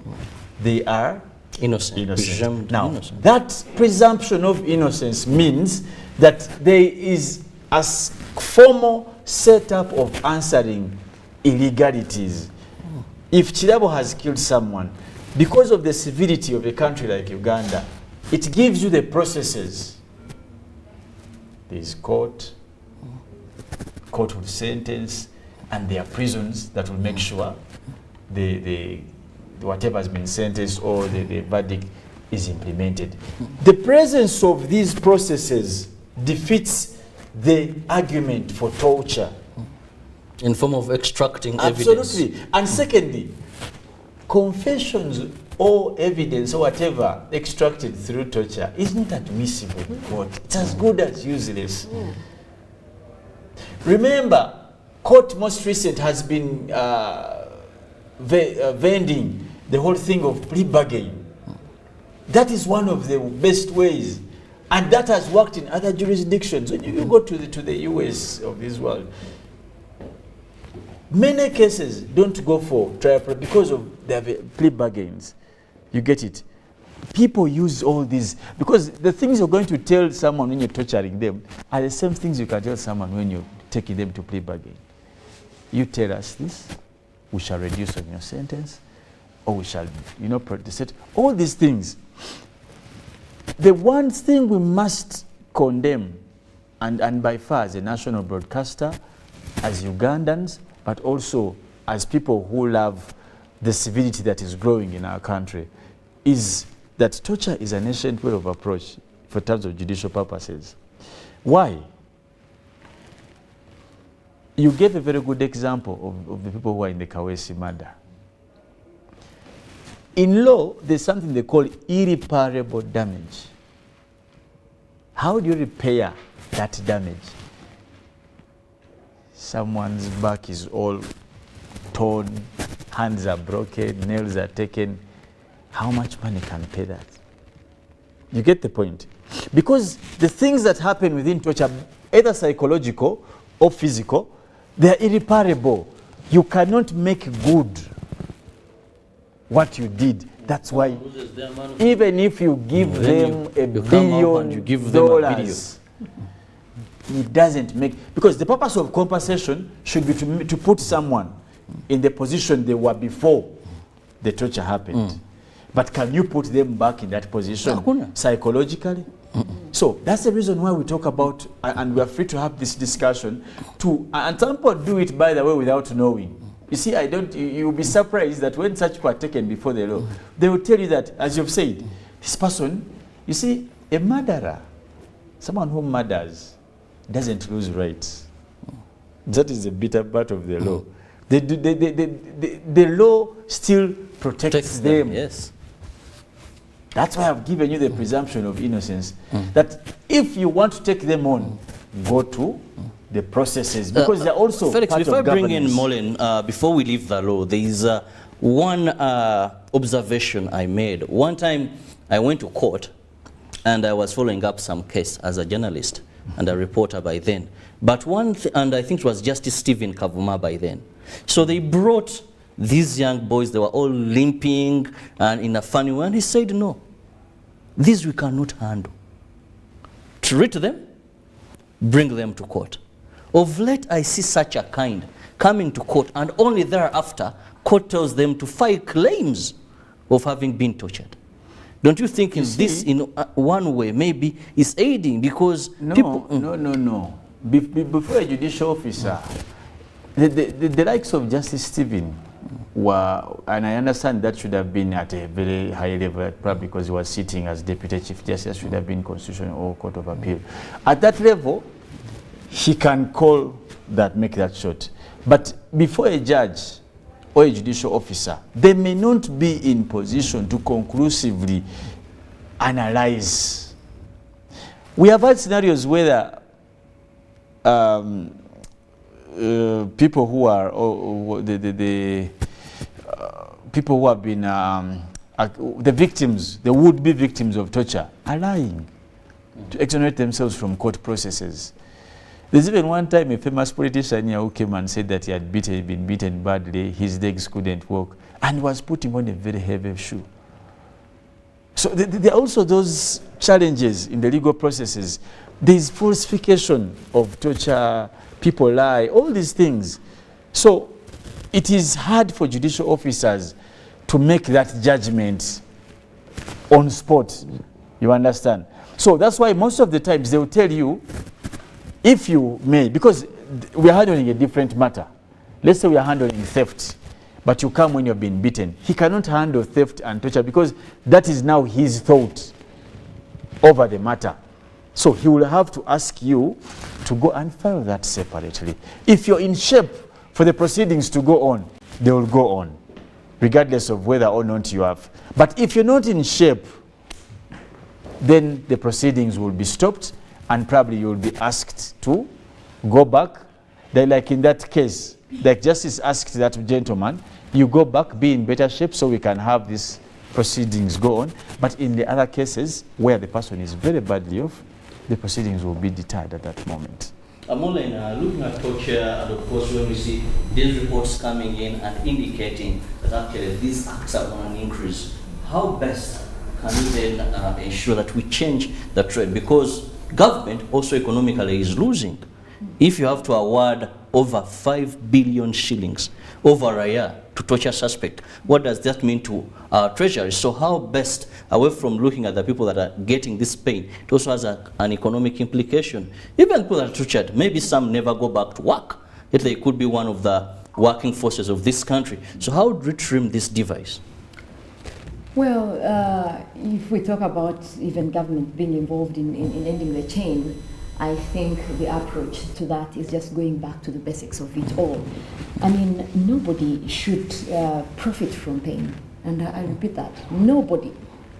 [SPEAKER 6] they are innocent. Now, that presumption of innocence means that there is a formal setup of answering illegalities. If Kirabo has killed someone, because of the severity of a country like Uganda, it gives you the processes. There is court will sentence, and there are prisons that will make sure the whatever has been sentenced or the verdict is implemented. The presence of these processes defeats the argument for torture.
[SPEAKER 8] In form of extracting
[SPEAKER 6] evidence.
[SPEAKER 8] Absolutely.
[SPEAKER 6] And secondly, confessions or evidence or whatever extracted through torture isn't admissible in court. It's as good as useless. Remember, court most recent has been vending the whole thing of plea bargain. That is one of the best ways. And that has worked in other jurisdictions. When you go to the US of this world, many cases don't go for trial because of their plea bargains. You get it? People use all these, because the things you're going to tell someone when you're torturing them are the same things you can tell someone when you're taking them to plea bargain. You tell us this, we shall reduce on your sentence, or we shall, practice it. All these things. The one thing we must condemn, and by far as a national broadcaster, as Ugandans, but also as people who love the civility that is growing in our country, is that torture is an ancient way of approach for terms of judicial purposes. Why? You gave a very good example of the people who are in the Kawesi murder. In law, there's something they call irreparable damage. How do you repair that damage? Someone's back is all torn, hands are broken, nails are taken. How much money can pay that? You get the point? Because the things that happen within torture, either psychological or physical, they are irreparable. You cannot make good what you did. That's why even if you give them $1 billion, it doesn't make, because the purpose of compensation should be to put someone in the position they were before the torture happened. But can you put them back in that position psychologically? So that's the reason why we talk about, and we are free to have this discussion, and some people do it, by the way, without knowing. You see, you'll be surprised that when such people are taken before the law, they will tell you that, as you've said, this person, you see, a murderer, someone who murders, doesn't lose rights. That is the bitter part of the law. The law still protects them.
[SPEAKER 8] Yes.
[SPEAKER 6] That's why I've given you the presumption of innocence. That if you want to take them on, go to the processes, because they're also
[SPEAKER 8] Felix,
[SPEAKER 6] part
[SPEAKER 8] before
[SPEAKER 6] of
[SPEAKER 8] I bring in
[SPEAKER 6] governance.
[SPEAKER 8] Mollen, before we leave the law, there is one observation I made. One time I went to court and I was following up some case as a journalist and a reporter by then. But and I think it was Justice Stephen Kavuma by then. So they brought these young boys, they were all limping and in a funny way, and he said, no, these we cannot handle. Treat them, bring them to court. Of late, I see such a kind coming to court, and only thereafter, court tells them to file claims of having been tortured. Don't you think this, in one way, maybe is aiding, because people...
[SPEAKER 6] No. Before a judicial officer, the likes of Justice Stephen were, and I understand that should have been at a very high level, probably because he was sitting as Deputy Chief Justice, should have been Constitutional or Court of Appeal. At that level, he can call that, make that short. But before a judge or a judicial officer, they may not be in position to conclusively analyze. We have had scenarios where people who are people who have been the victims, the would-be victims of torture, are lying to exonerate themselves from court processes. There's even one time a famous politician here who came and said that he had been beaten badly, his legs couldn't walk, and was putting on a very heavy shoe. So there are also those challenges in the legal processes. There is falsification of torture, people lie, all these things. So it is hard for judicial officers to make that judgment on spot. You understand? So that's why most of the times they will tell you, if you may, because we are handling a different matter. Let's say we are handling theft, but you come when you've been beaten. He cannot handle theft and torture because that is now his thought over the matter. So he will have to ask you to go and file that separately. If you're in shape for the proceedings to go on, they will go on, regardless of whether or not you have. But if you're not in shape, then the proceedings will be stopped, and probably you will be asked to go back. Then, like in that case, like justice asked that gentleman, you go back, be in better shape so we can have these proceedings go on. But in the other cases where the person is very badly off, the proceedings will be deterred at that moment.
[SPEAKER 8] Mollen, looking at torture, and of course when we see these reports coming in and indicating that actually these acts are on an increase, how best can we then ensure that we change the trend? Because government also economically is losing. If you have to award over 5 billion shillings over a year to torture suspect, what does that mean to our treasury? So how best, away from looking at the people that are getting this pain, it also has an economic implication. Even people that are tortured, maybe some never go back to work, yet they could be one of the working forces of this country. So how do we trim this device?
[SPEAKER 10] Well, if we talk about even government being involved in ending the chain, I think the approach to that is just going back to the basics of it all. I mean, nobody should profit from pain. And I repeat that. Nobody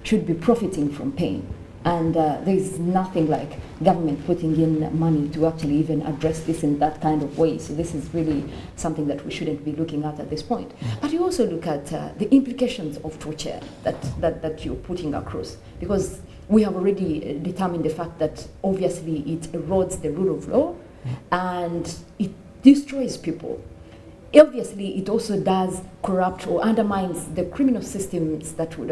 [SPEAKER 10] should be profiting from pain. And there's nothing like government putting in money to actually even address this in that kind of way. So this is really something that we shouldn't be looking at this point. But you also look at the implications of torture that you're putting across. Because we have already determined the fact that obviously it erodes the rule of law and it destroys people. Obviously, it also does corrupt or undermines the criminal systems that would,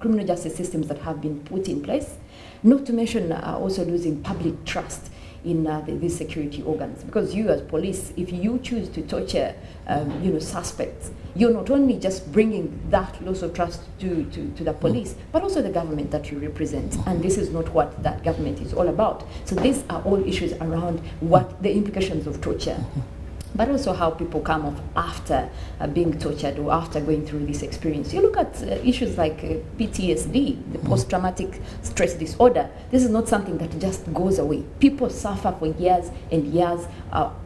[SPEAKER 10] criminal justice systems that have been put in place. Not to mention also losing public trust
[SPEAKER 16] in these security organs. Because you as police, if you choose to torture suspects, you're not only just bringing that loss of trust to the police, but also the government that you represent. And this is not what that government is all about. So these are all issues around what the implications of torture, but also how people come off after being tortured or after going through this experience. You look at issues like PTSD, the post-traumatic stress disorder. This is not something that just goes away. People suffer for years and years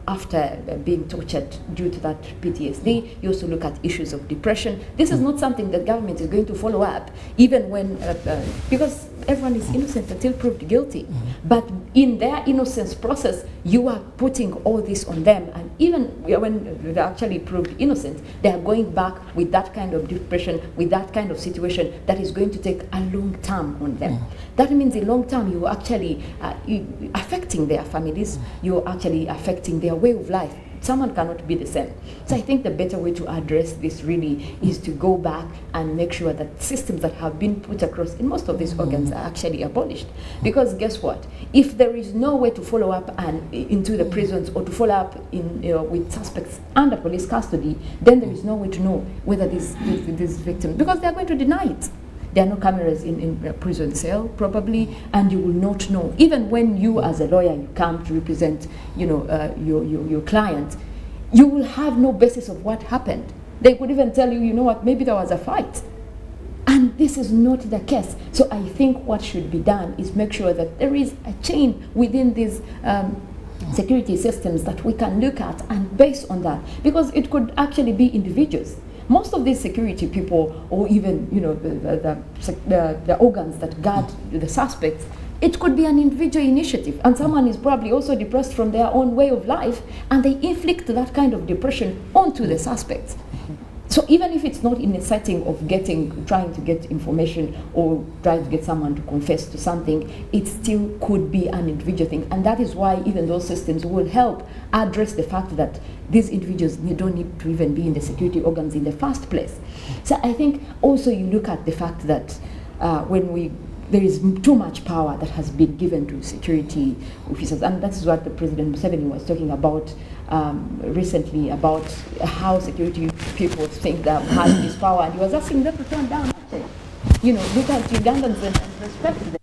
[SPEAKER 16] after being tortured due to that PTSD. You also look at issues of depression. This is not something that government is going to follow up, even when, because everyone is innocent until proved guilty. But in their innocence process, you are putting all this on them, and even when they're actually proved innocent, they are going back with that kind of depression, with that kind of situation that is going to take a long time on them. That means in long term, you're actually affecting their families, you're actually affecting their way of life. Someone cannot be the same. So I think the better way to address this really is to go back and make sure that systems that have been put across in most of these organs are actually abolished. Because guess what? If there is no way to follow up and into the prisons or to follow up with suspects under police custody, then there is no way to know whether these victims, because they are going to deny it. There are no cameras in a prison cell, probably, and you will not know. Even when you, as a lawyer, you come to represent, your client, you will have no basis of what happened. They could even tell you, you know what, maybe there was a fight. And this is not the case. So I think what should be done is make sure that there is a chain within these security systems that we can look at, and based on that, because it could actually be individuals. Most of these security people, or even the organs that guard the suspects, it could be an individual initiative, and someone is probably also depressed from their own way of life, and they inflict that kind of depression onto the suspects. So even if it's not in a setting of trying to get information or trying to get someone to confess to something, it still could be an individual thing. And that is why even those systems will help address the fact that these individuals don't need to even be in the security organs in the first place. So I think also you look at the fact that there is too much power that has been given to security officers, and that is what the President Museveni was talking about recently, about how security people think that has this power, and he was asking them to turn down, actually. Look at Ugandans and respect them.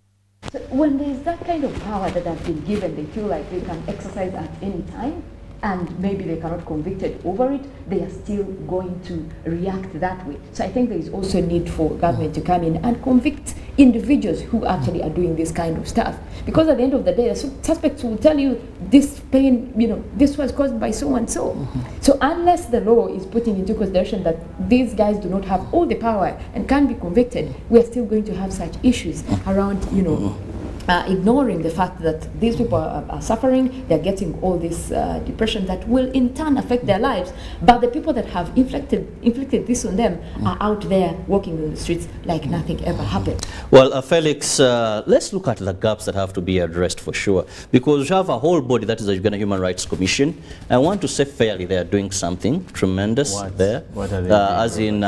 [SPEAKER 16] So when there is that kind of power that has been given, they feel like they can exercise at any time, and maybe they cannot convicted over it, they are still going to react that way. So I think there is also a need for government to come in and convict individuals who actually are doing this kind of stuff. Because at the end of the day, the suspects will tell you this pain, this was caused by so and so. So unless the law is putting into consideration that these guys do not have all the power and can be convicted, we are still going to have such issues around, ignoring the fact that these people are suffering, they're getting all this depression that will in turn affect their lives, but the people that have inflicted this on them are out there walking on the streets like nothing ever happened.
[SPEAKER 8] Well, Felix, let's look at the gaps that have to be addressed for sure, because we have a whole body that is the Uganda Human Rights Commission. I want to say fairly they are doing something tremendous there.
[SPEAKER 6] What are they
[SPEAKER 8] as in,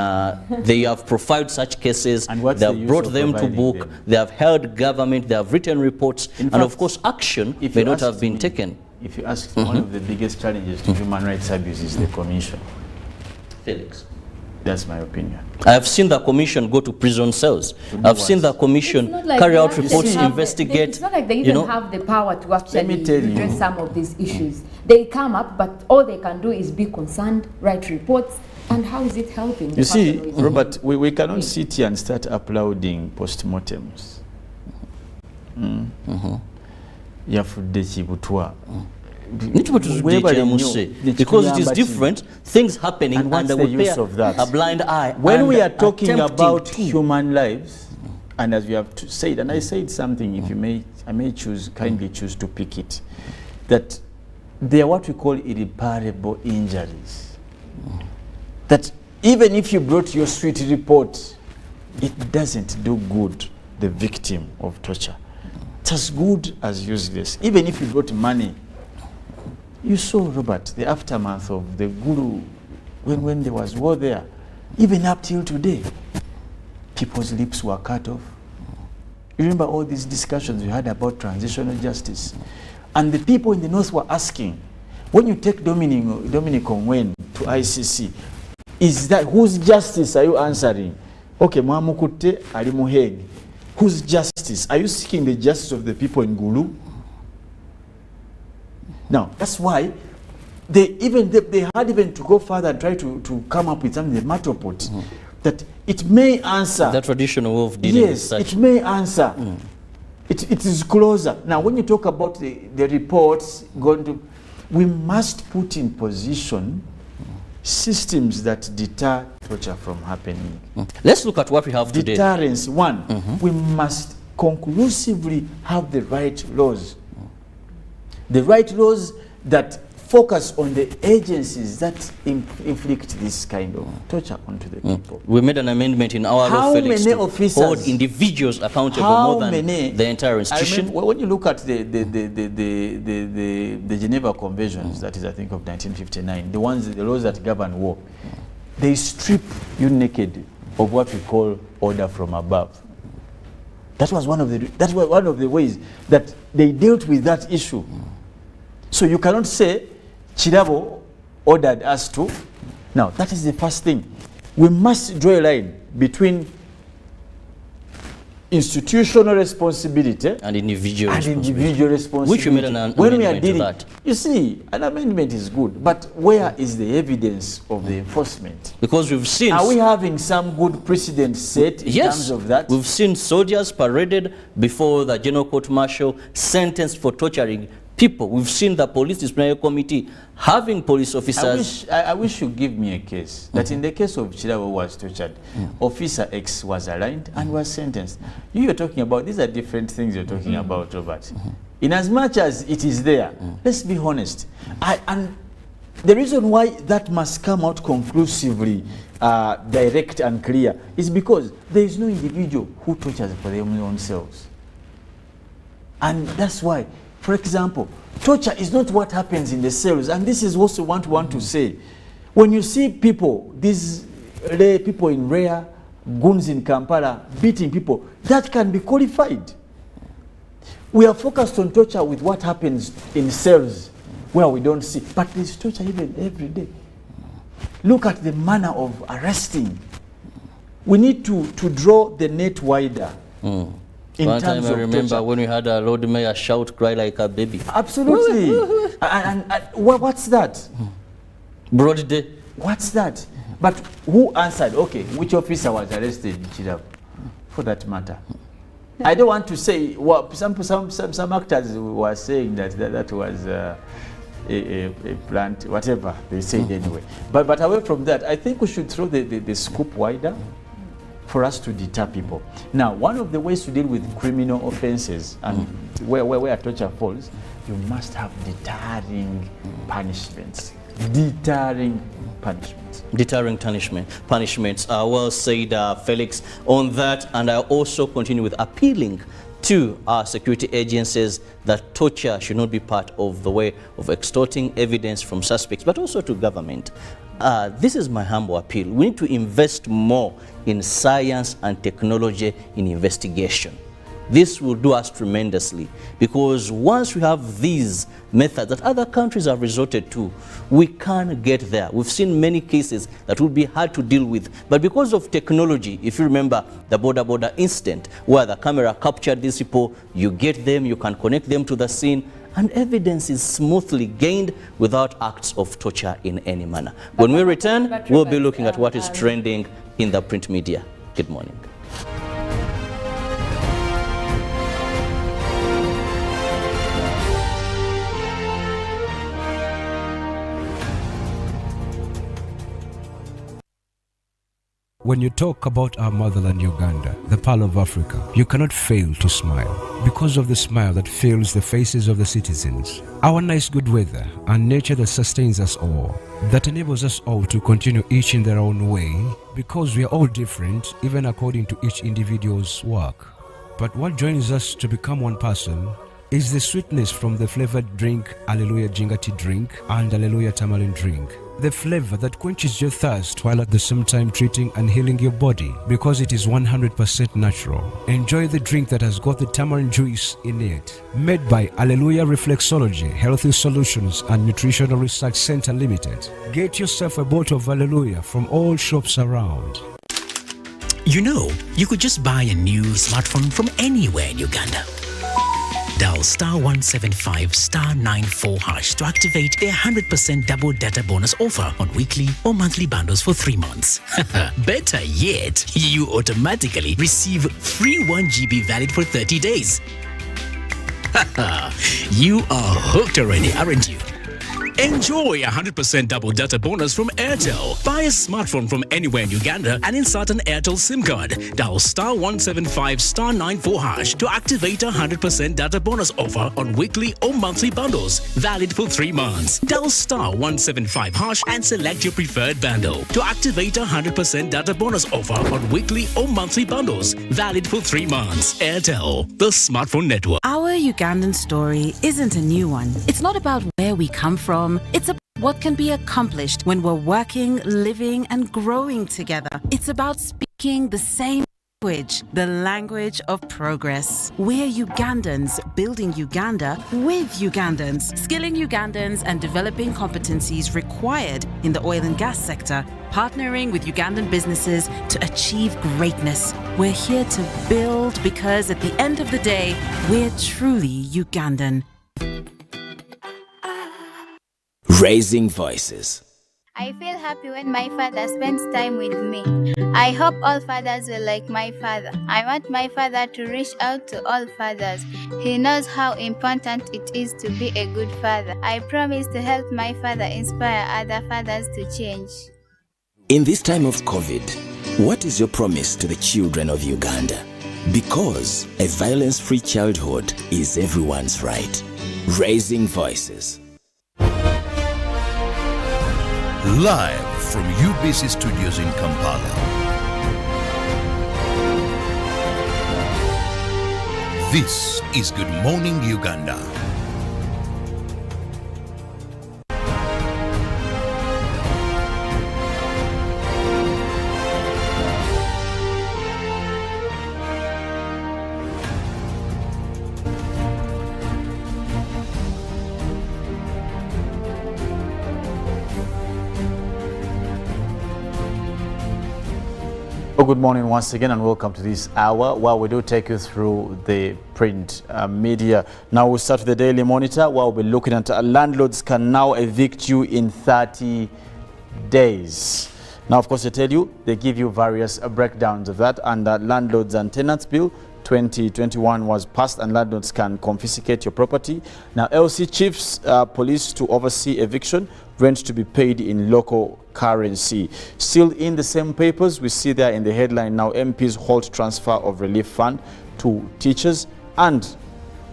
[SPEAKER 8] they have profiled such cases, and they have brought them to book, they have held government, they have written reports, and of course action may not have been taken.
[SPEAKER 6] If you ask, one of the biggest challenges to human rights abuse is the commission.
[SPEAKER 8] Felix.
[SPEAKER 6] That's my opinion.
[SPEAKER 8] I have seen the commission go to prison cells. I've seen the commission carry out reports, investigate.
[SPEAKER 16] It's not like they even have the power to actually address some of these issues. They come up, but all they can do is be concerned, write reports, and how is it helping?
[SPEAKER 6] You see, Robert, we cannot sit here and start uploading postmortems. Yafudde kibutwa.
[SPEAKER 8] Because it is different, things happening, and we pay a blind eye.
[SPEAKER 6] When we are talking about human lives, and as we have said, and I said something, if you may, I may kindly choose to pick it, that they are what we call irreparable injuries. That even if you brought your sweet report, it doesn't do good the victim of torture. It's as good as useless. Even if you got money, you saw, Robert, the aftermath of the Guru, when there was war there, even up till today, people's lips were cut off. You remember all these discussions we had about transitional justice. And the people in the north were asking, when you take Dominic Ongwen to ICC, is that whose justice are you answering? Okay, Mwamukutte ali mu Hague. Whose justice? Are you seeking the justice of the people in Gulu? Now, that's why they had even to go further and try to come up with something, the Matoput, that it may answer.
[SPEAKER 8] The traditional way of dealing with such.
[SPEAKER 6] Yes, it may answer. It is closer. Now, when you talk about the reports going to, we must put in position systems that deter torture from happening.
[SPEAKER 8] Let's look at what we have today.
[SPEAKER 6] Deterrence, one, we must conclusively have the right laws. The right laws that focus on the agencies that inflict this kind of torture onto the people.
[SPEAKER 8] We made an amendment in our law, Felix, to hold individuals accountable more than the entire institution.
[SPEAKER 6] When you look at the Geneva Conventions, that is, I think, of 1959, the laws that govern war, they strip you naked of what we call order from above. That was one of the ways that they dealt with that issue. So you cannot say Kirabo ordered us to. Now, that is the first thing. We must draw a line between institutional responsibility
[SPEAKER 8] and individual
[SPEAKER 6] responsibility.
[SPEAKER 8] Which we made an amendment to that.
[SPEAKER 6] You see, an amendment is good, but where is the evidence of the enforcement?
[SPEAKER 8] Because we've seen...
[SPEAKER 6] Are we having some good precedent set in terms of that?
[SPEAKER 8] We've seen soldiers paraded before the General Court Martial sentenced for torturing people. We've seen the police disciplinary committee having police officers.
[SPEAKER 6] I wish you give me a case that in the case of Kirabo who was tortured, Officer X was arraigned and was sentenced. You're talking about, these are different things you're talking about, Robert. In as much as it is there, let's be honest. And the reason why that must come out conclusively direct and clear is because there is no individual who tortures for their own selves. And that's why, for example, torture is not what happens in the cells, and this is also what we want to say. When you see people, these people in Rare, goons in Kampala, beating people, that can be qualified. We are focused on torture with what happens in cells where we don't see, but there's torture even every day. Look at the manner of arresting. We need to draw the net wider.
[SPEAKER 8] One time I remember when we had a Lord Mayor shout, cry like a baby.
[SPEAKER 6] Absolutely. and what's that?
[SPEAKER 8] Broad day.
[SPEAKER 6] What's that? But who answered? Okay, which officer was arrested in Kirabo, for that matter? I don't want to say, well, some actors were saying that was a plant, whatever they said anyway. But away from that, I think we should throw the scope wider for us to deter people. Now, one of the ways to deal with criminal offenses and where torture falls, you must have deterring punishments. Deterring punishments.
[SPEAKER 8] Deterring punishments. Well said, Felix, on that. And I also continue with appealing to our security agencies that torture should not be part of the way of extorting evidence from suspects, but also to government. This is my humble appeal. We need to invest more in science and technology in investigation. This will do us tremendously, because once we have these methods that other countries have resorted to, we can get there. We've seen many cases that would be hard to deal with, but because of technology, if you remember the border incident where the camera captured these people, you get them, you can connect them to the scene, and evidence is smoothly gained without acts of torture in any manner. When we return, we'll be looking at what is trending in the print media. Good morning.
[SPEAKER 17] When you talk about our motherland Uganda, the Pearl of Africa, you cannot fail to smile because of the smile that fills the faces of the citizens. Our nice good weather and nature that sustains us all, that enables us all to continue each in their own way, because we are all different, even according to each individual's work. But what joins us to become one person is the sweetness from the flavored drink Hallelujah Ginger Tea drink and Hallelujah Tamarind drink. The flavor that quenches your thirst while at the same time treating and healing your body because it is 100% natural. Enjoy the drink that has got the tamarind juice in it. Made by Hallelujah Reflexology, Healthy Solutions and Nutritional Research Center Limited. Get yourself a bottle of Hallelujah from all shops around.
[SPEAKER 18] You know, you could just buy a new smartphone from anywhere in Uganda. Dial *175 *94 hash to activate their 100% double data bonus offer on weekly or monthly bundles for 3 months. Better yet, you automatically receive free 1 GB valid for 30 days. You are hooked already, aren't you? Enjoy 100% double data bonus from Airtel. Buy a smartphone from anywhere in Uganda and insert an Airtel SIM card. Dial *175 *94 hash to activate a 100% data bonus offer on weekly or monthly bundles, valid for 3 months. Dial *175 hash and select your preferred bundle to activate a 100% data bonus offer on weekly or monthly bundles, valid for 3 months. Airtel, the smartphone network.
[SPEAKER 11] Our Ugandan story isn't a new one. It's not about where we come from. It's about what can be accomplished when we're working, living, and growing together. It's about speaking the same language, the language of progress. We're Ugandans building Uganda with Ugandans, skilling Ugandans and developing competencies required in the oil and gas sector, partnering with Ugandan businesses to achieve greatness. We're here to build because at the end of the day, we're truly Ugandan.
[SPEAKER 2] Raising voices.
[SPEAKER 12] I feel happy when my father spends time with me. I hope all fathers will like my father. I want my father to reach out to all fathers. He knows how important it is to be a good father. I promise to help my father inspire other fathers to change.
[SPEAKER 2] In this time of COVID, what is your promise to the children of Uganda? Because a violence-free childhood is everyone's right. Raising voices.
[SPEAKER 5] Live from UBC Studios in Kampala. This is Good Morning Uganda.
[SPEAKER 6] Well, good morning once again and welcome to this hour where we do take you through the print media. Now we'll start with the Daily Monitor where we'll be looking at landlords can now evict you in 30 days. Now, of course, I tell you, they give you various breakdowns of that, and Landlords and Tenants Bill 2021 was passed and landlords can confiscate your property. Now, LC chiefs, police to oversee eviction, rent to be paid in local currency. Still in the same papers, we see there in the headline now, MPs halt transfer of relief fund to teachers, and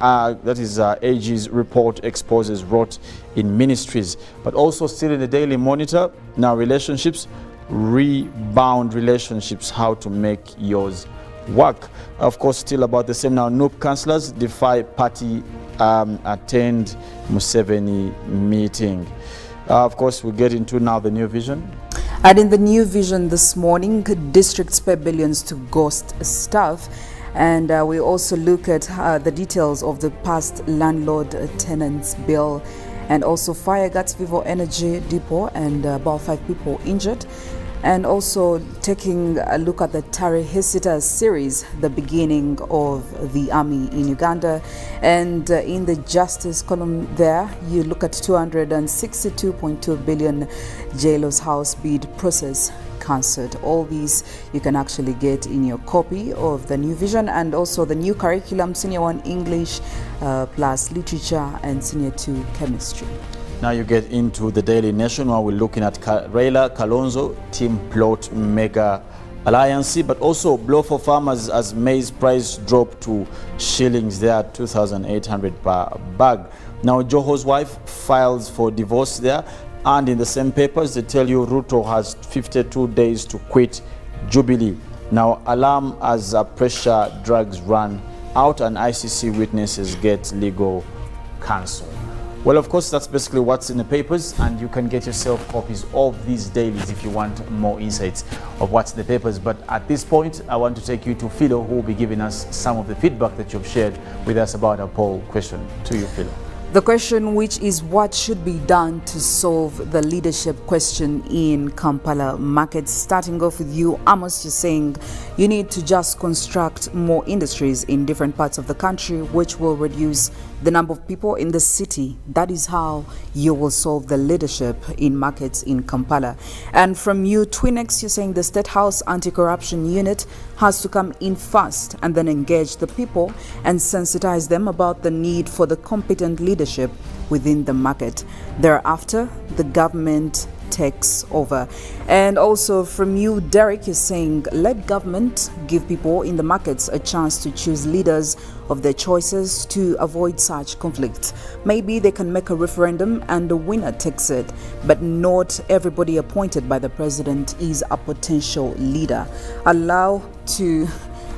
[SPEAKER 6] that is AG's report exposes rot in ministries. But also still in the Daily Monitor, now relationships, rebound relationships, how to make yours work. Of course, still about the same now, NUP councillors defy party attend Museveni meeting. Of course, we'll get into now the New Vision.
[SPEAKER 7] And in the New Vision this morning, districts pay billions to ghost staff. And we also look at the details of the past landlord tenants bill, and also fire guts Vivo Energy Depot, and about 5 people injured. And also taking a look at the Tare Hesita series, the beginning of the army in Uganda. And in the justice column there, you look at 262.2 billion JLO's house bid process cancelled. All these you can actually get in your copy of the New Vision, and also the new curriculum, Senior 1 English plus Literature and Senior 2 Chemistry.
[SPEAKER 6] Now you get into the Daily Nation where we're looking at Raila Kalonzo team plot mega alliance, but also blow for farmers as maize price dropped to shillings there, 2,800 per bag. Now Joho's wife files for divorce there, and in the same papers they tell you Ruto has 52 days to quit Jubilee. Now alarm as pressure drugs run out and ICC witnesses get legal counsel. Well, of course, that's basically what's in the papers, and you can get yourself copies of these dailies if you want more insights of what's in the papers. But at this point, I want to take you to Philo, who will be giving us some of the feedback that you've shared with us about our poll question. To you, Philo.
[SPEAKER 7] The question, which is what should be done to solve the leadership question in Kampala markets. Starting off with you, Amos, you're saying you need to just construct more industries in different parts of the country, which will reduce the number of people in the city. That is how you will solve the leadership in markets in Kampala. And from you, Twinex, you're saying the State House Anti-Corruption Unit has to come in first and then engage the people and sensitize them about the need for the competent leadership within the market. Thereafter, the government takes over. And also from you, Derek, is saying let government give people in the markets a chance to choose leaders of their choices to avoid such conflicts. Maybe they can make a referendum and the winner takes it, but not everybody appointed by the president is a potential leader.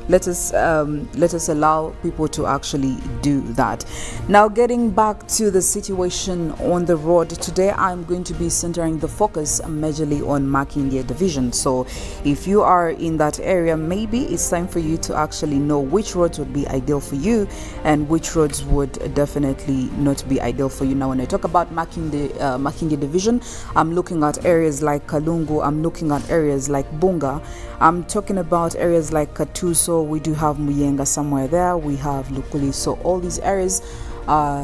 [SPEAKER 7] Let us allow people to actually do that. Now, getting back to the situation on the road, today I'm going to be centering the focus majorly on Makindye division. So if you are in that area, maybe it's time for you to actually know which roads would be ideal for you and which roads would definitely not be ideal for you. Now, when I talk about Makindye division, I'm looking at areas like Kalungu, I'm looking at areas like Bunga, I'm talking about areas like Katuso. We do have Muyenga somewhere there. We have Lukuli. So all these areas are,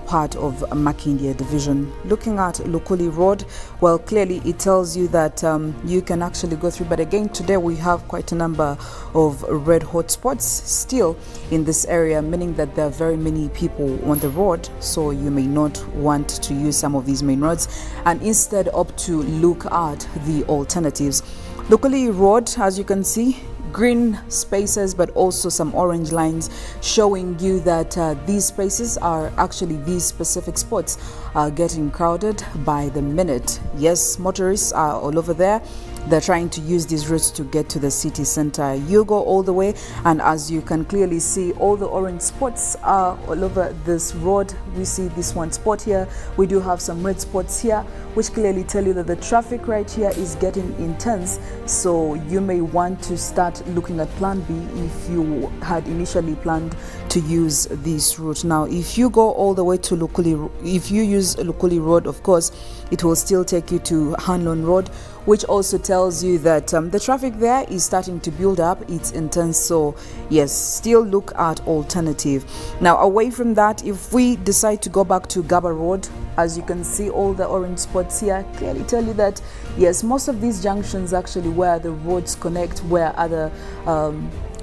[SPEAKER 7] part of Makindye division. Looking at Lukuli Road, well, clearly it tells you that you can actually go through. But again, today we have quite a number of red hot spots still in this area, meaning that there are very many people on the road. So you may not want to use some of these main roads and instead opt to look at the alternatives. Locally road, as you can see, green spaces but also some orange lines showing you that these spaces are actually, these specific spots are getting crowded by the minute. Yes, motorists are all over there. They're trying to use these routes to get to the city center. You go all the way, and as you can clearly see, all the orange spots are all over this road. We see this one spot here. We do have some red spots here, which clearly tell you that the traffic right here is getting intense. So you may want to start looking at plan B if you had initially planned to use this route. Now, if you go all the way to Lukuli, if you use Lukuli Road, of course, it will still take you to Hanlon Road, which also tells you that the traffic there is starting to build up. It's intense. So yes, still look at alternative. Now, away from that, if we decide to go back to Gaba Road, as you can see, all the orange spots here clearly tell you that yes, most of these junctions actually where the roads connect, where other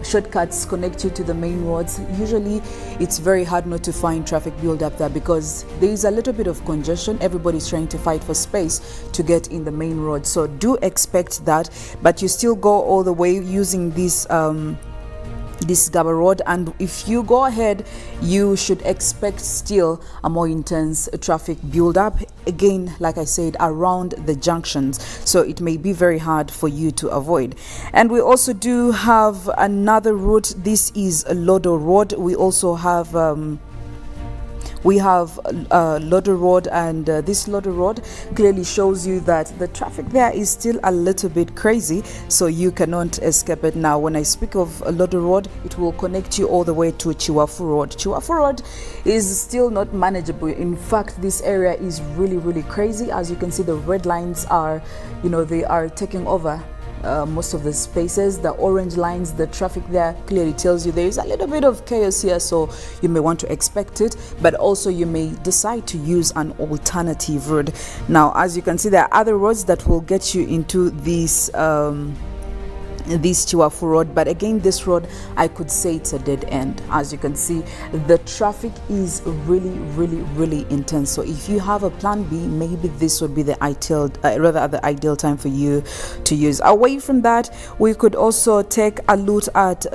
[SPEAKER 7] shortcuts connect you to the main roads, usually it's very hard not to find traffic build up there because there is a little bit of congestion. Everybody's trying to fight for space to get in the main road. So do expect that, but you still go all the way using this Gaba Road, and if you go ahead, you should expect still a more intense traffic build up, again, like I said, around the junctions, so it may be very hard for you to avoid. And we also do have another route. This is Lodo Road. We also have Lodo Road, and this Lodo Road clearly shows you that the traffic there is still a little bit crazy, so you cannot escape it. Now, when I speak of Lodo Road, it will connect you all the way to Chiwafu Road. Chiwafu Road is still not manageable. In fact, this area is really, really crazy. As you can see, the red lines are, they are taking over most of the spaces. The orange lines, the traffic there clearly tells you there is a little bit of chaos here, so you may want to expect it, but also you may decide to use an alternative road. Now, as you can see, there are other roads that will get you into this Chiwafu Road, but again, this road, I could say it's a dead end. As you can see, the traffic is really, really, really intense. So if you have a plan B, maybe this would be the ideal time for you to use. Away from that, we could also take a look at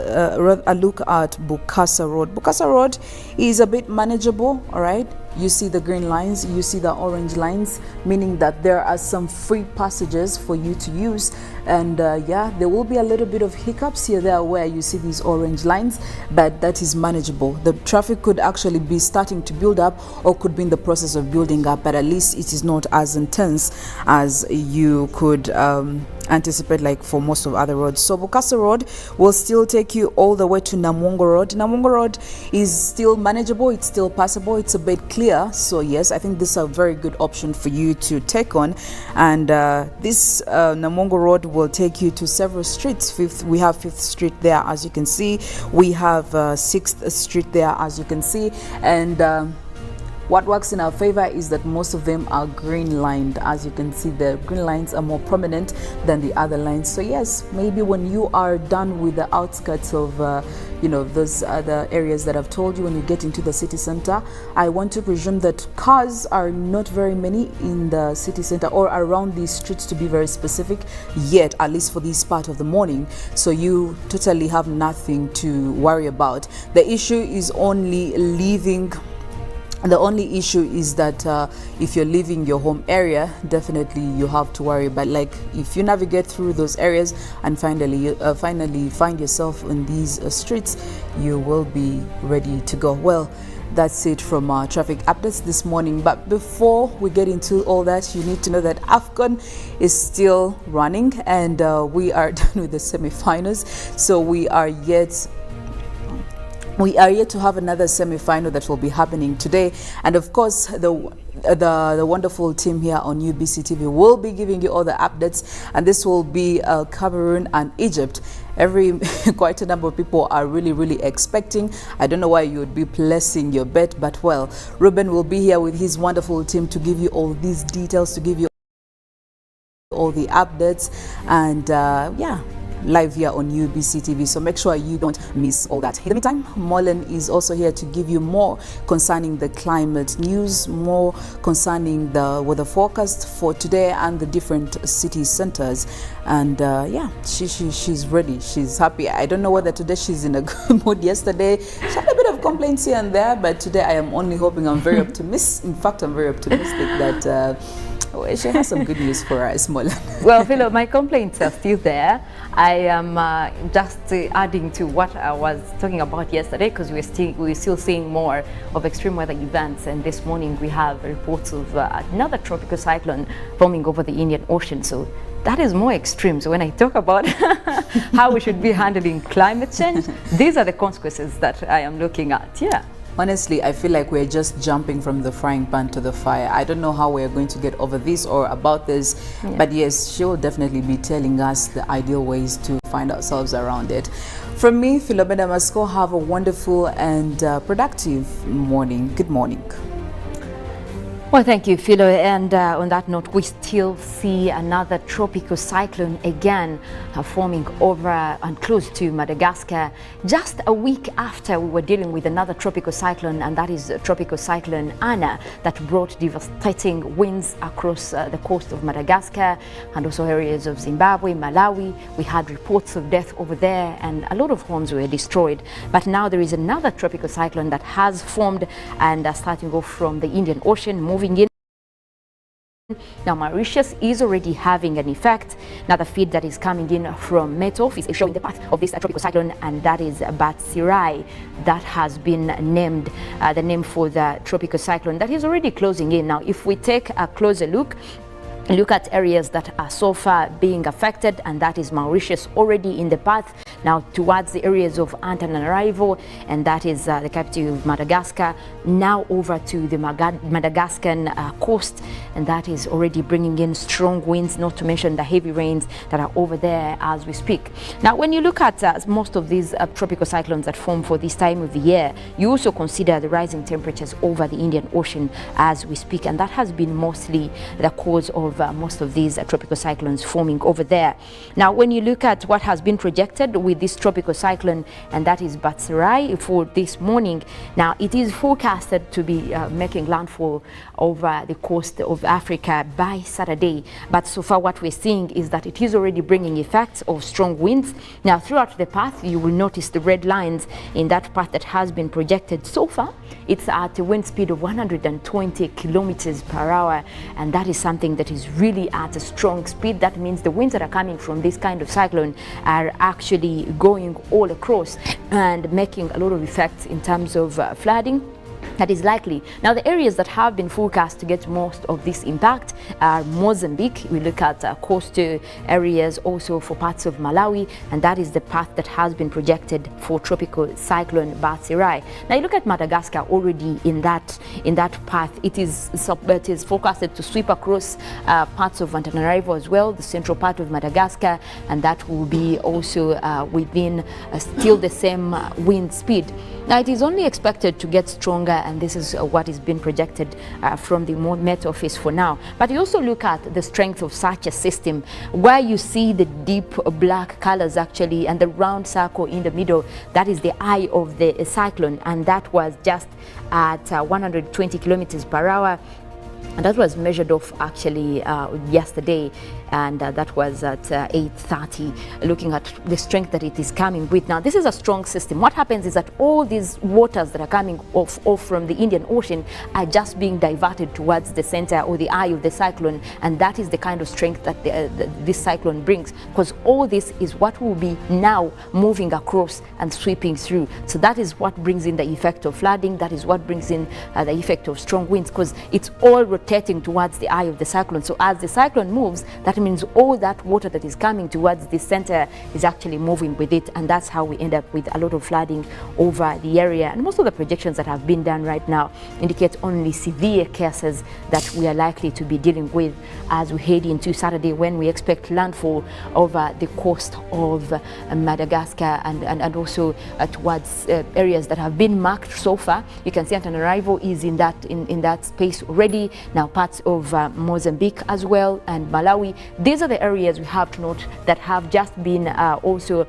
[SPEAKER 7] Bukasa Road. Bukasa Road is a bit manageable, all right. You see the green lines, you see the orange lines, meaning that there are some free passages for you to use. And yeah, there will be a little bit of hiccups here there where you see these orange lines, but that is manageable. The traffic could actually be starting to build up or could be in the process of building up, but at least it is not as intense as you could anticipate like for most of other roads. So Bukasa Road will still take you all the way to Namungo Road. Namungo Road is still manageable, it's still passable, it's a bit clear. So yes, I think this is a very good option for you to take on. And this Namungo Road will take you to several streets. We have 5th Street there, as you can see. We have 6th Street there, as you can see. And what works in our favor is that most of them are green lined. As you can see, the green lines are more prominent than the other lines. So yes, maybe when you are done with the outskirts of you know, those other areas that I've told you, when you get into the city center, I want to presume that cars are not very many in the city center or around these streets, to be very specific, yet, at least for this part of the morning. So you totally have nothing to worry about. The issue is only leaving. The only issue is that if you're leaving your home area, definitely you have to worry. But like if you navigate through those areas and finally find yourself in these streets, you will be ready to go. Well, that's it from our traffic updates this morning. But before we get into all that, you need to know that AFCON is still running, and we are done with the semi-finals. So we are yet to have another semi-final that will be happening today. And of course, the wonderful team here on UBC TV will be giving you all the updates, and this will be Cameroon and Egypt. Quite a number of people are really expecting. I don't know why you would be placing your bet, but well, Ruben will be here with his wonderful team to give you all these details, to give you all the updates, and yeah, live here on UBC TV. So make sure you don't miss all that. In the meantime, Mollen is also here to give you more concerning the climate news, more concerning the weather forecast for today and the different city centers. And yeah, she's ready. She's happy. I don't know whether today she's in a good mood. Yesterday, she had a bit of complaints here and there, but today I am only hoping, I'm very optimistic. In fact, I'm very optimistic that she has some good news for us, Mollen.
[SPEAKER 9] Well, Philo, my complaints are still there. I am just adding to what I was talking about yesterday, because we're still seeing more of extreme weather events. And this morning we have reports of another tropical cyclone forming over the Indian Ocean. So that is more extreme. So when I talk about how we should be handling climate change, these are the consequences that I am looking at. Yeah.
[SPEAKER 7] Honestly, I feel like we're just jumping from the frying pan to the fire. I don't know how we're going to get over this or about this, but yes, she will definitely be telling us the ideal ways to find ourselves around it. From me, Philomena, Mastiko, have a wonderful and productive morning. Good morning.
[SPEAKER 10] Well, thank you, Philo. And on that note, we still see another tropical cyclone again forming over and close to Madagascar, just a week after we were dealing with another tropical cyclone, and that is Tropical Cyclone Anna, that brought devastating winds across the coast of Madagascar and also areas of Zimbabwe, Malawi. We had reports of death over there, and a lot of homes were destroyed. But now there is another tropical cyclone that has formed, and starting off from the Indian Ocean, moving in. Now, Mauritius is already having an effect. Now, the feed that is coming in from Metov is showing the path of this tropical cyclone, and that is Batsirai. That has been named the name for the tropical cyclone that is already closing in. Now, if we take a closer look at areas that are so far being affected, and that is Mauritius already in the path now towards the areas of Antananarivo, and that is the capital of Madagascar, now over to the Madagascan coast, and that is already bringing in strong winds, not to mention the heavy rains that are over there as we speak. Now, when you look at most of these tropical cyclones that form for this time of the year, you also consider the rising temperatures over the Indian Ocean as we speak, and that has been mostly the cause of most of these tropical cyclones forming over there. Now, when you look at what has been projected with with this tropical cyclone, and that is Feburaury for this morning. Now, it is forecasted to be making landfall over the coast of Africa by Saturday. But so far, what we're seeing is that it is already bringing effects of strong winds. Now, throughout the path, you will notice the red lines in that path that has been projected so far. It's at a wind speed of 120 kilometers per hour, and that is something that is really at a strong speed. That means the winds that are coming from this kind of cyclone are actually going all across and making a lot of effects in terms of flooding. That is likely. Now, the areas that have been forecast to get most of this impact are Mozambique. We look at coastal areas also for parts of Malawi, and that is the path that has been projected for tropical cyclone Feburaury. Now, you look at Madagascar already in that path. It is forecasted to sweep across parts of Antananarivo as well, the central part of Madagascar, and that will be also within still the same wind speed. Now, it is only expected to get stronger, and this is what is being projected from the Met Office for now. But you also look at the strength of such a system, where you see the deep black colors actually, and the round circle in the middle. That is the eye of the cyclone, and that was just at 120 kilometers per hour. And that was measured off actually yesterday, and that was at 8:30, looking at the strength that it is coming with. Now, this is a strong system. What happens is that all these waters that are coming off from the Indian Ocean are just being diverted towards the center or the eye of the cyclone, and that is the kind of strength that this cyclone brings, because all this is what will be now moving across and sweeping through. So that is what brings in the effect of flooding. That is what brings in the effect of strong winds, because it's all rotating towards the eye of the cyclone. So as the cyclone moves, that means all that water that is coming towards the center is actually moving with it, and that's how we end up with a lot of flooding over the area. And most of the projections that have been done right now indicate only severe cases that we are likely to be dealing with as we head into Saturday, when we expect landfall over the coast of Madagascar and also towards areas that have been marked so far. You can see Antananarivo is in that space already. Now, parts of Mozambique as well, and Malawi. These are the areas we have to note that have just been also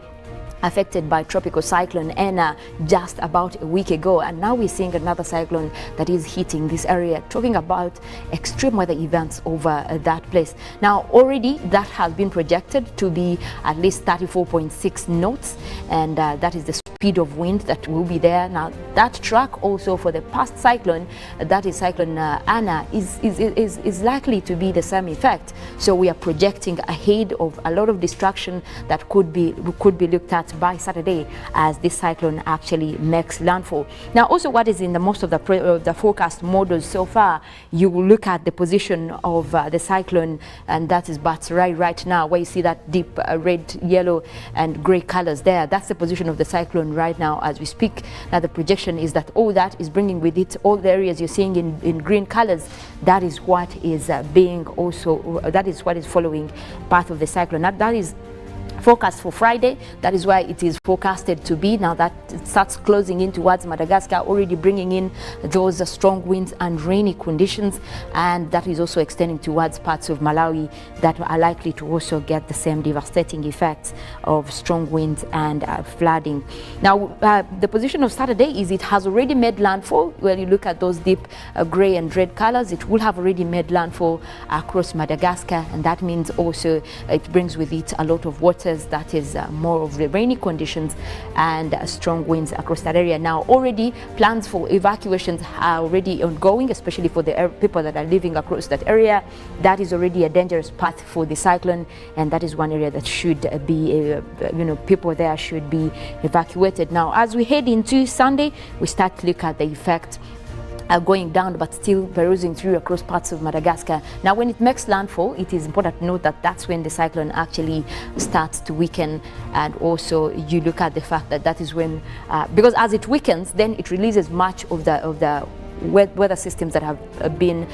[SPEAKER 10] affected by tropical cyclone Nkunda just about a week ago, and now we're seeing another cyclone that is hitting this area, talking about extreme weather events over that place. Now, already that has been projected to be at least 34.6 knots, and that is the speed of wind that will be there. Now, that track also for the past cyclone, that is cyclone Nkunda, is likely to be the same effect. So we are projecting ahead of a lot of destruction that could be looked at by Saturday as this cyclone actually makes landfall. Now, also what is in the most of the forecast models so far, you will look at the position of the cyclone, and that is Feburaury right now, where you see that deep red, yellow and gray colors there. That's the position of the cyclone right now as we speak. Now, the projection is that all that is bringing with it all the areas you're seeing in green colors. That is what is being also, that is what is following path of the cyclone. That is forecast for Friday. That is why it is forecasted to be. Now that it starts closing in towards Madagascar, already bringing in those strong winds and rainy conditions, and that is also extending towards parts of Malawi that are likely to also get the same devastating effects of strong winds and flooding. Now, the position of Saturday is it has already made landfall. When you look at those deep gray and red colors, it will have already made landfall across Madagascar, and that means also it brings with it a lot of waters. That is more of the rainy conditions and strong winds across that area. Now, already plans for evacuations are already ongoing, especially for the people that are living across that area. That is already a dangerous path for the cyclone, and that is one area that should be, people there should be evacuated. Now, as we head into Sunday, we start to look at the effect going down, but still perusing through across parts of Madagascar. Now, when it makes landfall, it is important to note that that's when the cyclone actually starts to weaken, and also you look at the fact that that is when, because as it weakens, then it releases much of the weather systems that have been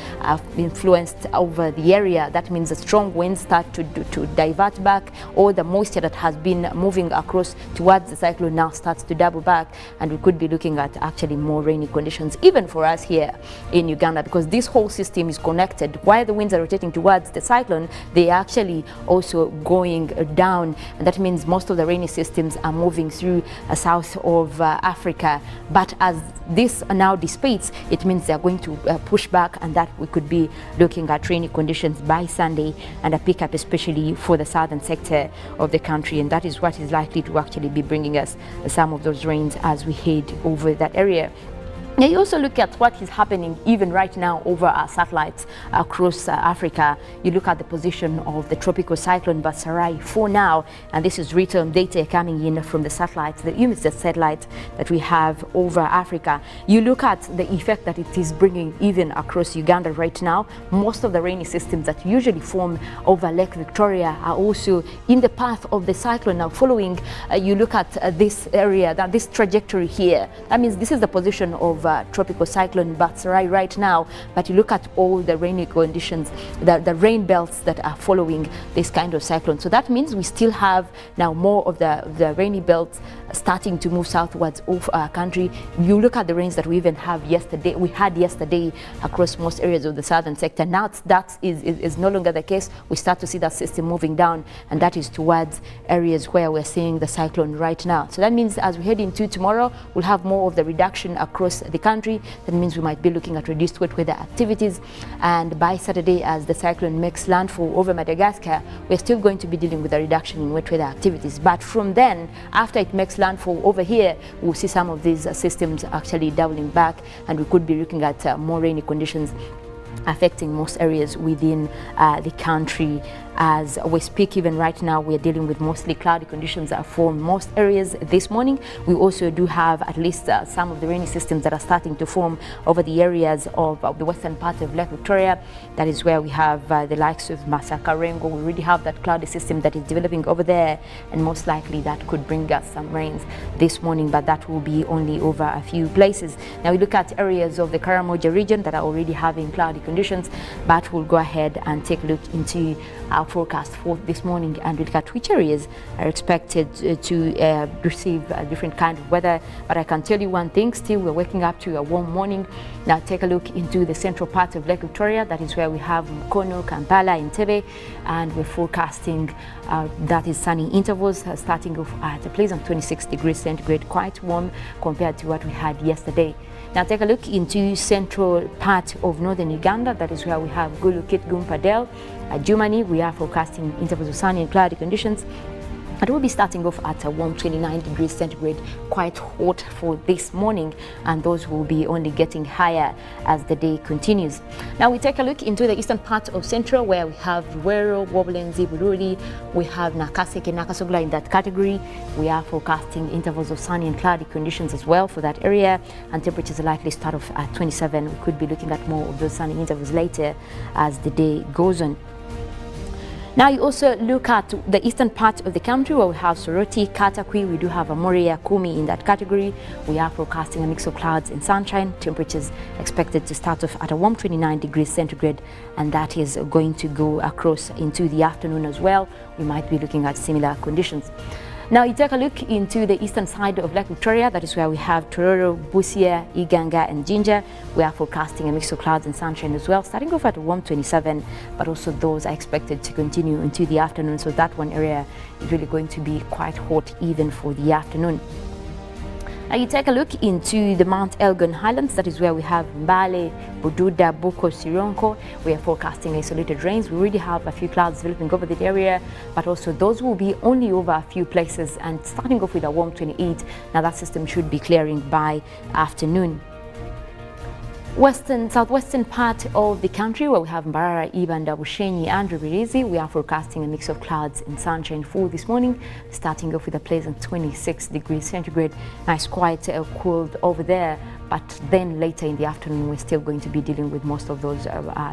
[SPEAKER 10] influenced over the area. That means the strong winds start to divert back, or the moisture that has been moving across towards the cyclone now starts to double back, and we could be looking at actually more rainy conditions even for us here in Uganda, because this whole system is connected. While the winds are rotating towards the cyclone, they are actually also going down, and that means most of the rainy systems are moving through south of Africa. But as this now dissipates, it means they are going to push back, and that we could be looking at rainy conditions by Sunday and a pickup especially for the southern sector of the country, and that is what is likely to actually be bringing us some of those rains as we head over that area. Now you also look at what is happening even right now over our satellites across Africa. You look at the position of the tropical cyclone Basarai for now, and this is real-time data coming in from the satellites, the EUMETSAT satellite that we have over Africa. You look at the effect that it is bringing even across Uganda right now. Most of the rainy systems that usually form over Lake Victoria are also in the path of the cyclone now following. You look at this area, this trajectory here. That means this is the position of tropical cyclone Basarai right now, but you look at all the rainy conditions, the rain belts that are following this kind of cyclone. So that means we still have now more of the rainy belts starting to move southwards of our country. You look at the rains that we even had yesterday across most areas of the southern sector. Now that is no longer the case. We start to see that system moving down, and that is towards areas where we're seeing the cyclone right now. So that means as we head into tomorrow, we'll have more of the reduction across the country. That means we might be looking at reduced wet weather activities, and by Saturday, as the cyclone makes landfall over Madagascar, we're still going to be dealing with a reduction in wet weather activities. But from then, after it makes landfall over here, we'll see some of these systems actually doubling back, and we could be looking at more rainy conditions affecting most areas within the country. As we speak, even right now, we're dealing with mostly cloudy conditions for most areas this morning. We also do have at least some of the rainy systems that are starting to form over the areas of the western part of Lake Victoria. That is where we have the likes of Masakarengo. We already have that cloudy system that is developing over there, and most likely that could bring us some rains this morning, but that will be only over a few places. Now we look at areas of the Karamoja region that are already having cloudy conditions, but we'll go ahead and take a look into our forecast for this morning and look at which areas are expected to receive a different kind of weather. But I can tell you one thing, still we're waking up to a warm morning. Now take a look into the central part of Lake Victoria. That is where we have Mukono, Kampala, Entebbe, and we're forecasting that is sunny intervals starting off at a pleasant 26 degrees centigrade, quite warm compared to what we had yesterday. Now take a look into central part of northern Uganda. That is where we have Gulu, Kitgum, Padel, Jumani. We are forecasting intervals of sunny and cloudy conditions. And we'll be starting off at a warm 29 degrees centigrade, quite hot for this morning, and those will be only getting higher as the day continues. Now we take a look into the eastern part of Central, where we have Ruwero, Wetlands, Feburaury, we have Nakaseke, Nakasogla in that category. We are forecasting intervals of sunny and cloudy conditions as well for that area, and temperatures are likely to start off at 27. We could be looking at more of those sunny intervals later as the day goes on. Now you also look at the eastern part of the country, where we have Soroti, Katakwi. We do have Amoria, Kumi in that category. We are forecasting a mix of clouds and sunshine. Temperatures expected to start off at a warm 29 degrees centigrade, and that is going to go across into the afternoon as well. We might be looking at similar conditions. Now you take a look into the eastern side of Lake Victoria. That is where we have Tororo, Busia, Iganga and Jinja. We are forecasting a mix of clouds and sunshine as well, starting off at 127, but also those are expected to continue into the afternoon. So that one area is really going to be quite hot even for the afternoon. Now you take a look into the Mount Elgon Highlands. That is where we have Mbale, Bududa, Buko, Sironko. We are forecasting isolated rains. We already have a few clouds developing over the area, but also those will be only over a few places, and starting off with a warm 28. Now that system should be clearing by afternoon. Southwestern part of the country, where we have Mbarara, Ibanda, Bushenyi and Rubirizi, we are forecasting a mix of clouds and sunshine for this morning, starting off with a pleasant 26 degrees centigrade. Now it's quite cold over there, but then later in the afternoon we're still going to be dealing with most of those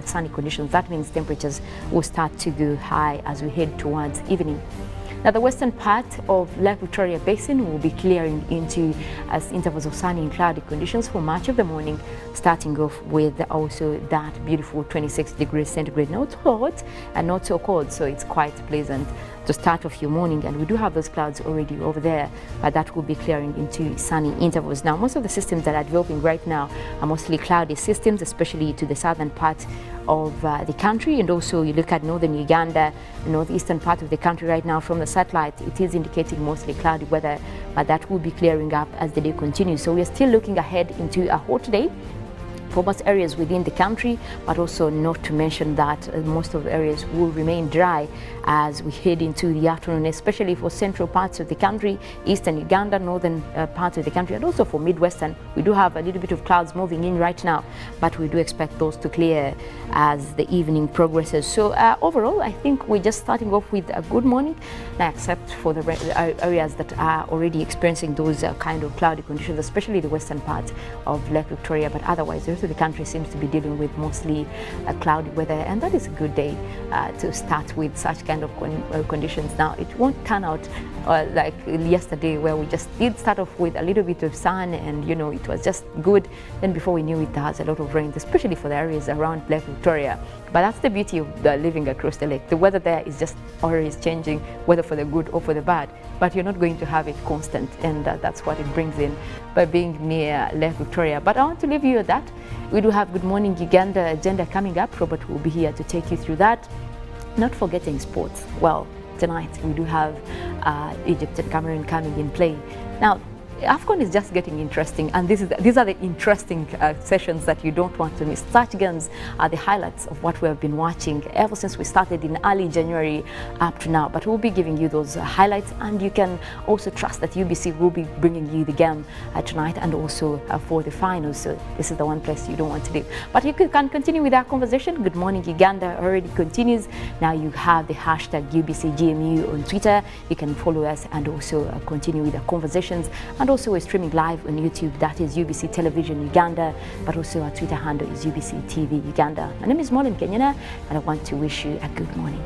[SPEAKER 10] sunny conditions. That means temperatures will start to go high as we head towards evening. Now, the western part of Lake Victoria Basin will be clearing into as intervals of sunny and cloudy conditions for much of the morning, starting off with also that beautiful 26 degrees centigrade. Not hot and not so cold, so it's quite pleasant to start off your morning, and we do have those clouds already over there, but that will be clearing into sunny intervals. Now, most of the systems that are developing right now are mostly cloudy systems, especially to the southern part of the country, and also you look at northern Uganda, the northeastern part of the country right now from the satellite, it is indicating mostly cloudy weather, but that will be clearing up as the day continues. So we are still looking ahead into a hot day for most areas within the country, but also not to mention that most of the areas will remain dry as we head into the afternoon, especially for central parts of the country, eastern Uganda, northern parts of the country, and also for midwestern. We do have a little bit of clouds moving in right now, but we do expect those to clear as the evening progresses. So overall, I think we're just starting off with a good morning, except for the areas that are already experiencing those kind of cloudy conditions, especially the western part of Lake Victoria, but otherwise the rest of the country seems to be dealing with mostly cloudy weather, and that is a good day to start with such kind of conditions. Now, it won't turn out like yesterday, where we just did start off with a little bit of sun and it was just good. Then before we knew it, there was a lot of rain, especially for the areas around Lake Victoria. But that's the beauty of living across the lake. The weather there is just always changing, whether for the good or for the bad, but you're not going to have it constant, and that's what it brings in by being near Lake Victoria. But I want to leave you with that. We do have Good Morning Uganda agenda coming up. Robert will be here to take you through that. Not forgetting sports. Well, tonight we do have Egypt and Cameroon coming in play. Now, AFCON is just getting interesting, and these are the interesting sessions that you don't want to miss. Such games are the highlights of what we have been watching ever since we started in early January up to now. But we'll be giving you those highlights, and you can also trust that UBC will be bringing you the game tonight and also for the finals. So this is the one place you don't want to leave. But you can continue with our conversation. Good Morning Uganda already continues. Now you have the hashtag UBCGMU on Twitter. You can follow us and also continue with the conversations. And also we're streaming live on YouTube, that is UBC Television Uganda, but also our Twitter handle is UBC TV Uganda. My name is Mollen, Kenyena, and I want to wish you a good morning.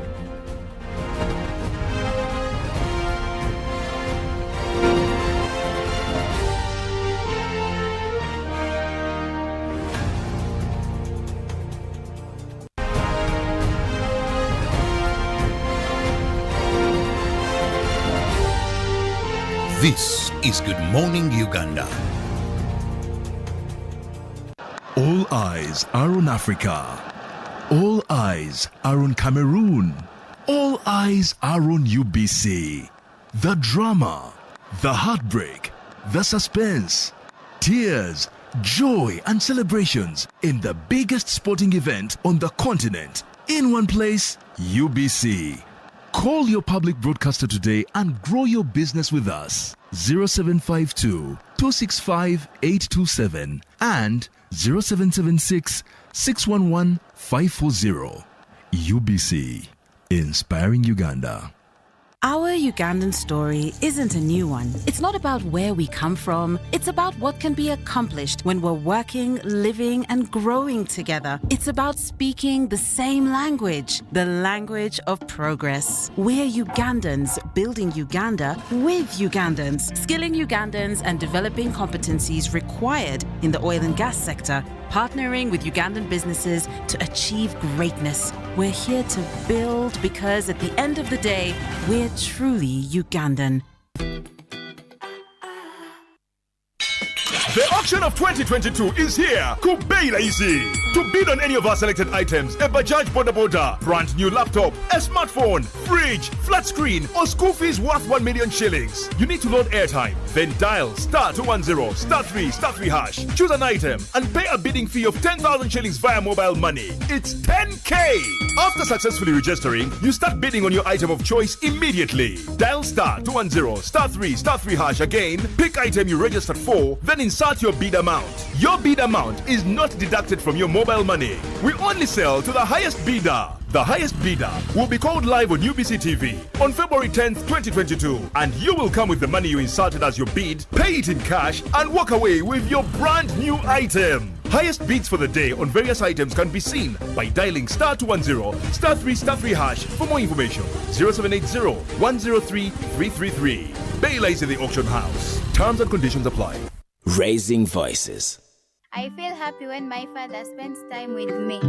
[SPEAKER 5] This is Good Morning Uganda.
[SPEAKER 13] All eyes are on Africa. All eyes are on Cameroon. All eyes are on UBC. The drama, the heartbreak, the suspense, tears, joy and celebrations in the biggest sporting event on the continent. In one place, UBC. Call your public broadcaster today and grow your business with us. 0752 265 827 and 0776 611 540. UBC, inspiring Uganda.
[SPEAKER 11] Our Ugandan story isn't a new one. It's not about where we come from. It's about what can be accomplished when we're working, living, and growing together. It's about speaking the same language, the language of progress. We're Ugandans building Uganda with Ugandans, skilling Ugandans and developing competencies required in the oil and gas sector, partnering with Ugandan businesses to achieve greatness. We're here to build because at the end of the day, we're truly Ugandan.
[SPEAKER 15] The auction of 2022 is here. Coup easy. To bid on any of our selected items, a Bajaj Boda, brand new laptop, a smartphone, fridge, flat screen, or school fees worth 1 million shillings. You need to load airtime, then dial star 210 star 3 hash. Choose an item and pay a bidding fee of 10,000 shillings via mobile money. It's 10K. After successfully registering, you start bidding on your item of choice immediately. Dial star 210 star 3 hash again. Pick item you registered for, then insert your bid amount. Your bid amount is not deducted from your mobile money. We only sell to the highest bidder. The highest bidder will be called live on UBC TV on February 10th, 2022, and you will come with the money you inserted as your bid, pay it in cash, and walk away with your brand new item. Highest bids for the day on various items can be seen by dialing *210 *3 hash for more information. 0780 103 333. Bayla is in the auction house. Terms and conditions apply.
[SPEAKER 2] Raising voices.
[SPEAKER 12] I feel happy when my father spends time with me.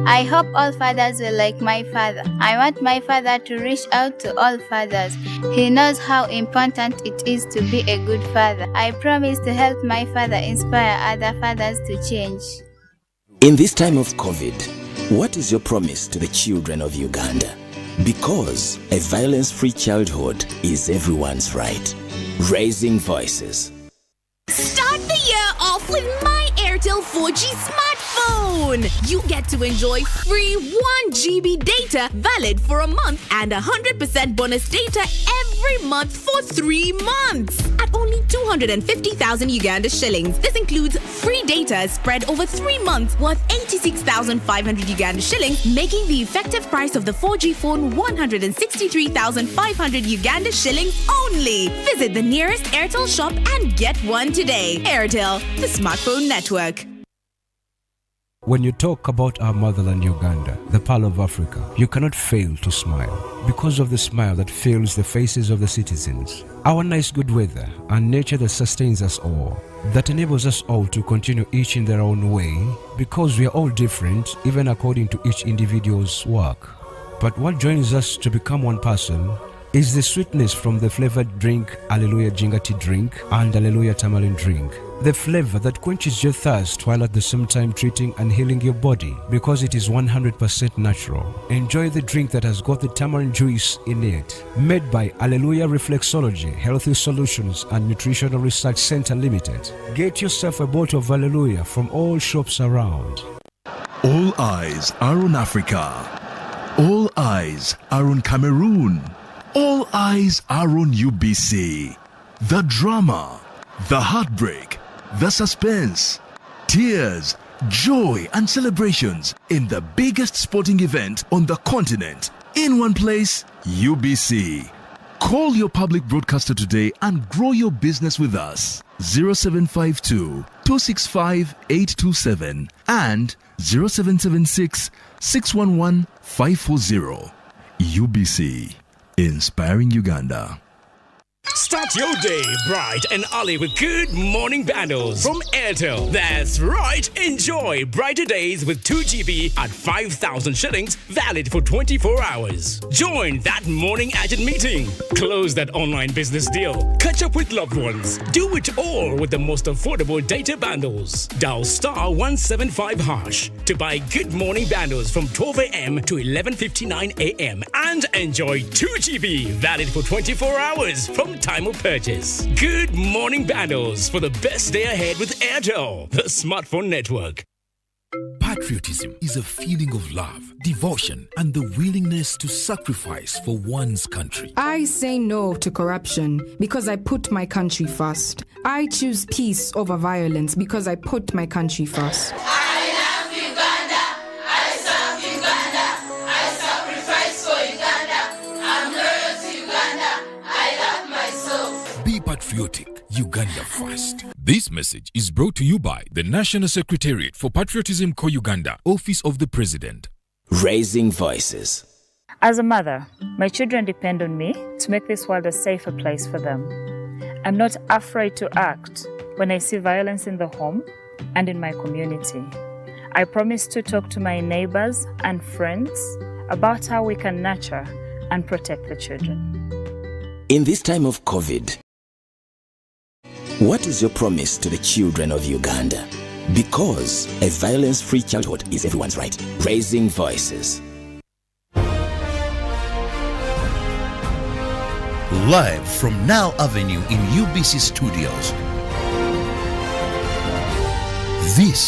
[SPEAKER 12] I hope all fathers will like my father. I want my father to reach out to all fathers. He knows how important it is to be a good father. I promise to help my father inspire other fathers to change.
[SPEAKER 2] In this time of COVID, what is your promise to the children of Uganda? Because a violence-free childhood is everyone's right. Raising voices.
[SPEAKER 1] Start the year off with my Airtel 4G smartphone. You get to enjoy free 1 GB data valid for a month and 100% bonus data every month for 3 months at only 250,000 Uganda shillings. This includes free data spread over 3 months worth 86,500 Uganda shillings, making the effective price of the 4G phone 163,500 Uganda shillings only. Visit the nearest Airtel shop and get one today. Airtel, the smartphone network.
[SPEAKER 17] When you talk about our motherland Uganda, the Pearl of Africa, you cannot fail to smile because of the smile that fills the faces of the citizens. Our nice good weather and nature that sustains us all, that enables us all to continue each in their own way because we are all different even according to each individual's work. But what joins us to become one person is the sweetness from the flavored drink Alleluia Jingati drink and Alleluia Tamarind drink. The flavor that quenches your thirst while at the same time treating and healing your body because it is 100% natural. Enjoy the drink that has got the tamarind juice in it. Made by Alleluia Reflexology, Healthy Solutions and Nutritional Research Center Limited. Get yourself a bottle of Alleluia from all shops around.
[SPEAKER 13] All eyes are on Africa. All eyes are on Cameroon. All eyes are on UBC. The drama, the heartbreak, the suspense, tears, joy and celebrations in the biggest sporting event on the continent. In one place, UBC. Call your public broadcaster today and grow your business with us. 0752 265 827 and 0776 611 540. UBC. Inspiring Uganda.
[SPEAKER 4] Start your day bright and early with Good Morning Bundles from Airtel. That's right. Enjoy brighter days with 2 GB at 5,000 shillings, valid for 24 hours. Join that morning agent meeting. Close that online business deal. Catch up with loved ones. Do it all with the most affordable data bundles. Dial *175 hash to buy Good Morning Bundles from 12 a.m. to 11:59 a.m. and enjoy 2 GB, valid for 24 hours from time of purchase. Good Morning Bundles for the best day ahead with Airtel, the smartphone network.
[SPEAKER 19] Patriotism is a feeling of love, devotion, and the willingness to sacrifice for one's country.
[SPEAKER 20] I say no to corruption because I put my country first. I choose peace over violence because I put my country first.
[SPEAKER 19] Patriotic, Uganda first. This message is brought to you by the National Secretariat for Patriotism Co Uganda, Office of the President.
[SPEAKER 2] Raising voices.
[SPEAKER 3] As a mother, my children depend on me to make this world a safer place for them. I'm not afraid to act when I see violence in the home and in my community. I promise to talk to my neighbors and friends about how we can nurture and protect the children.
[SPEAKER 2] In this time of COVID, what is your promise to the children of Uganda? Because a violence-free childhood is everyone's right. Raising voices.
[SPEAKER 5] Live from Now Avenue in UBC Studios. This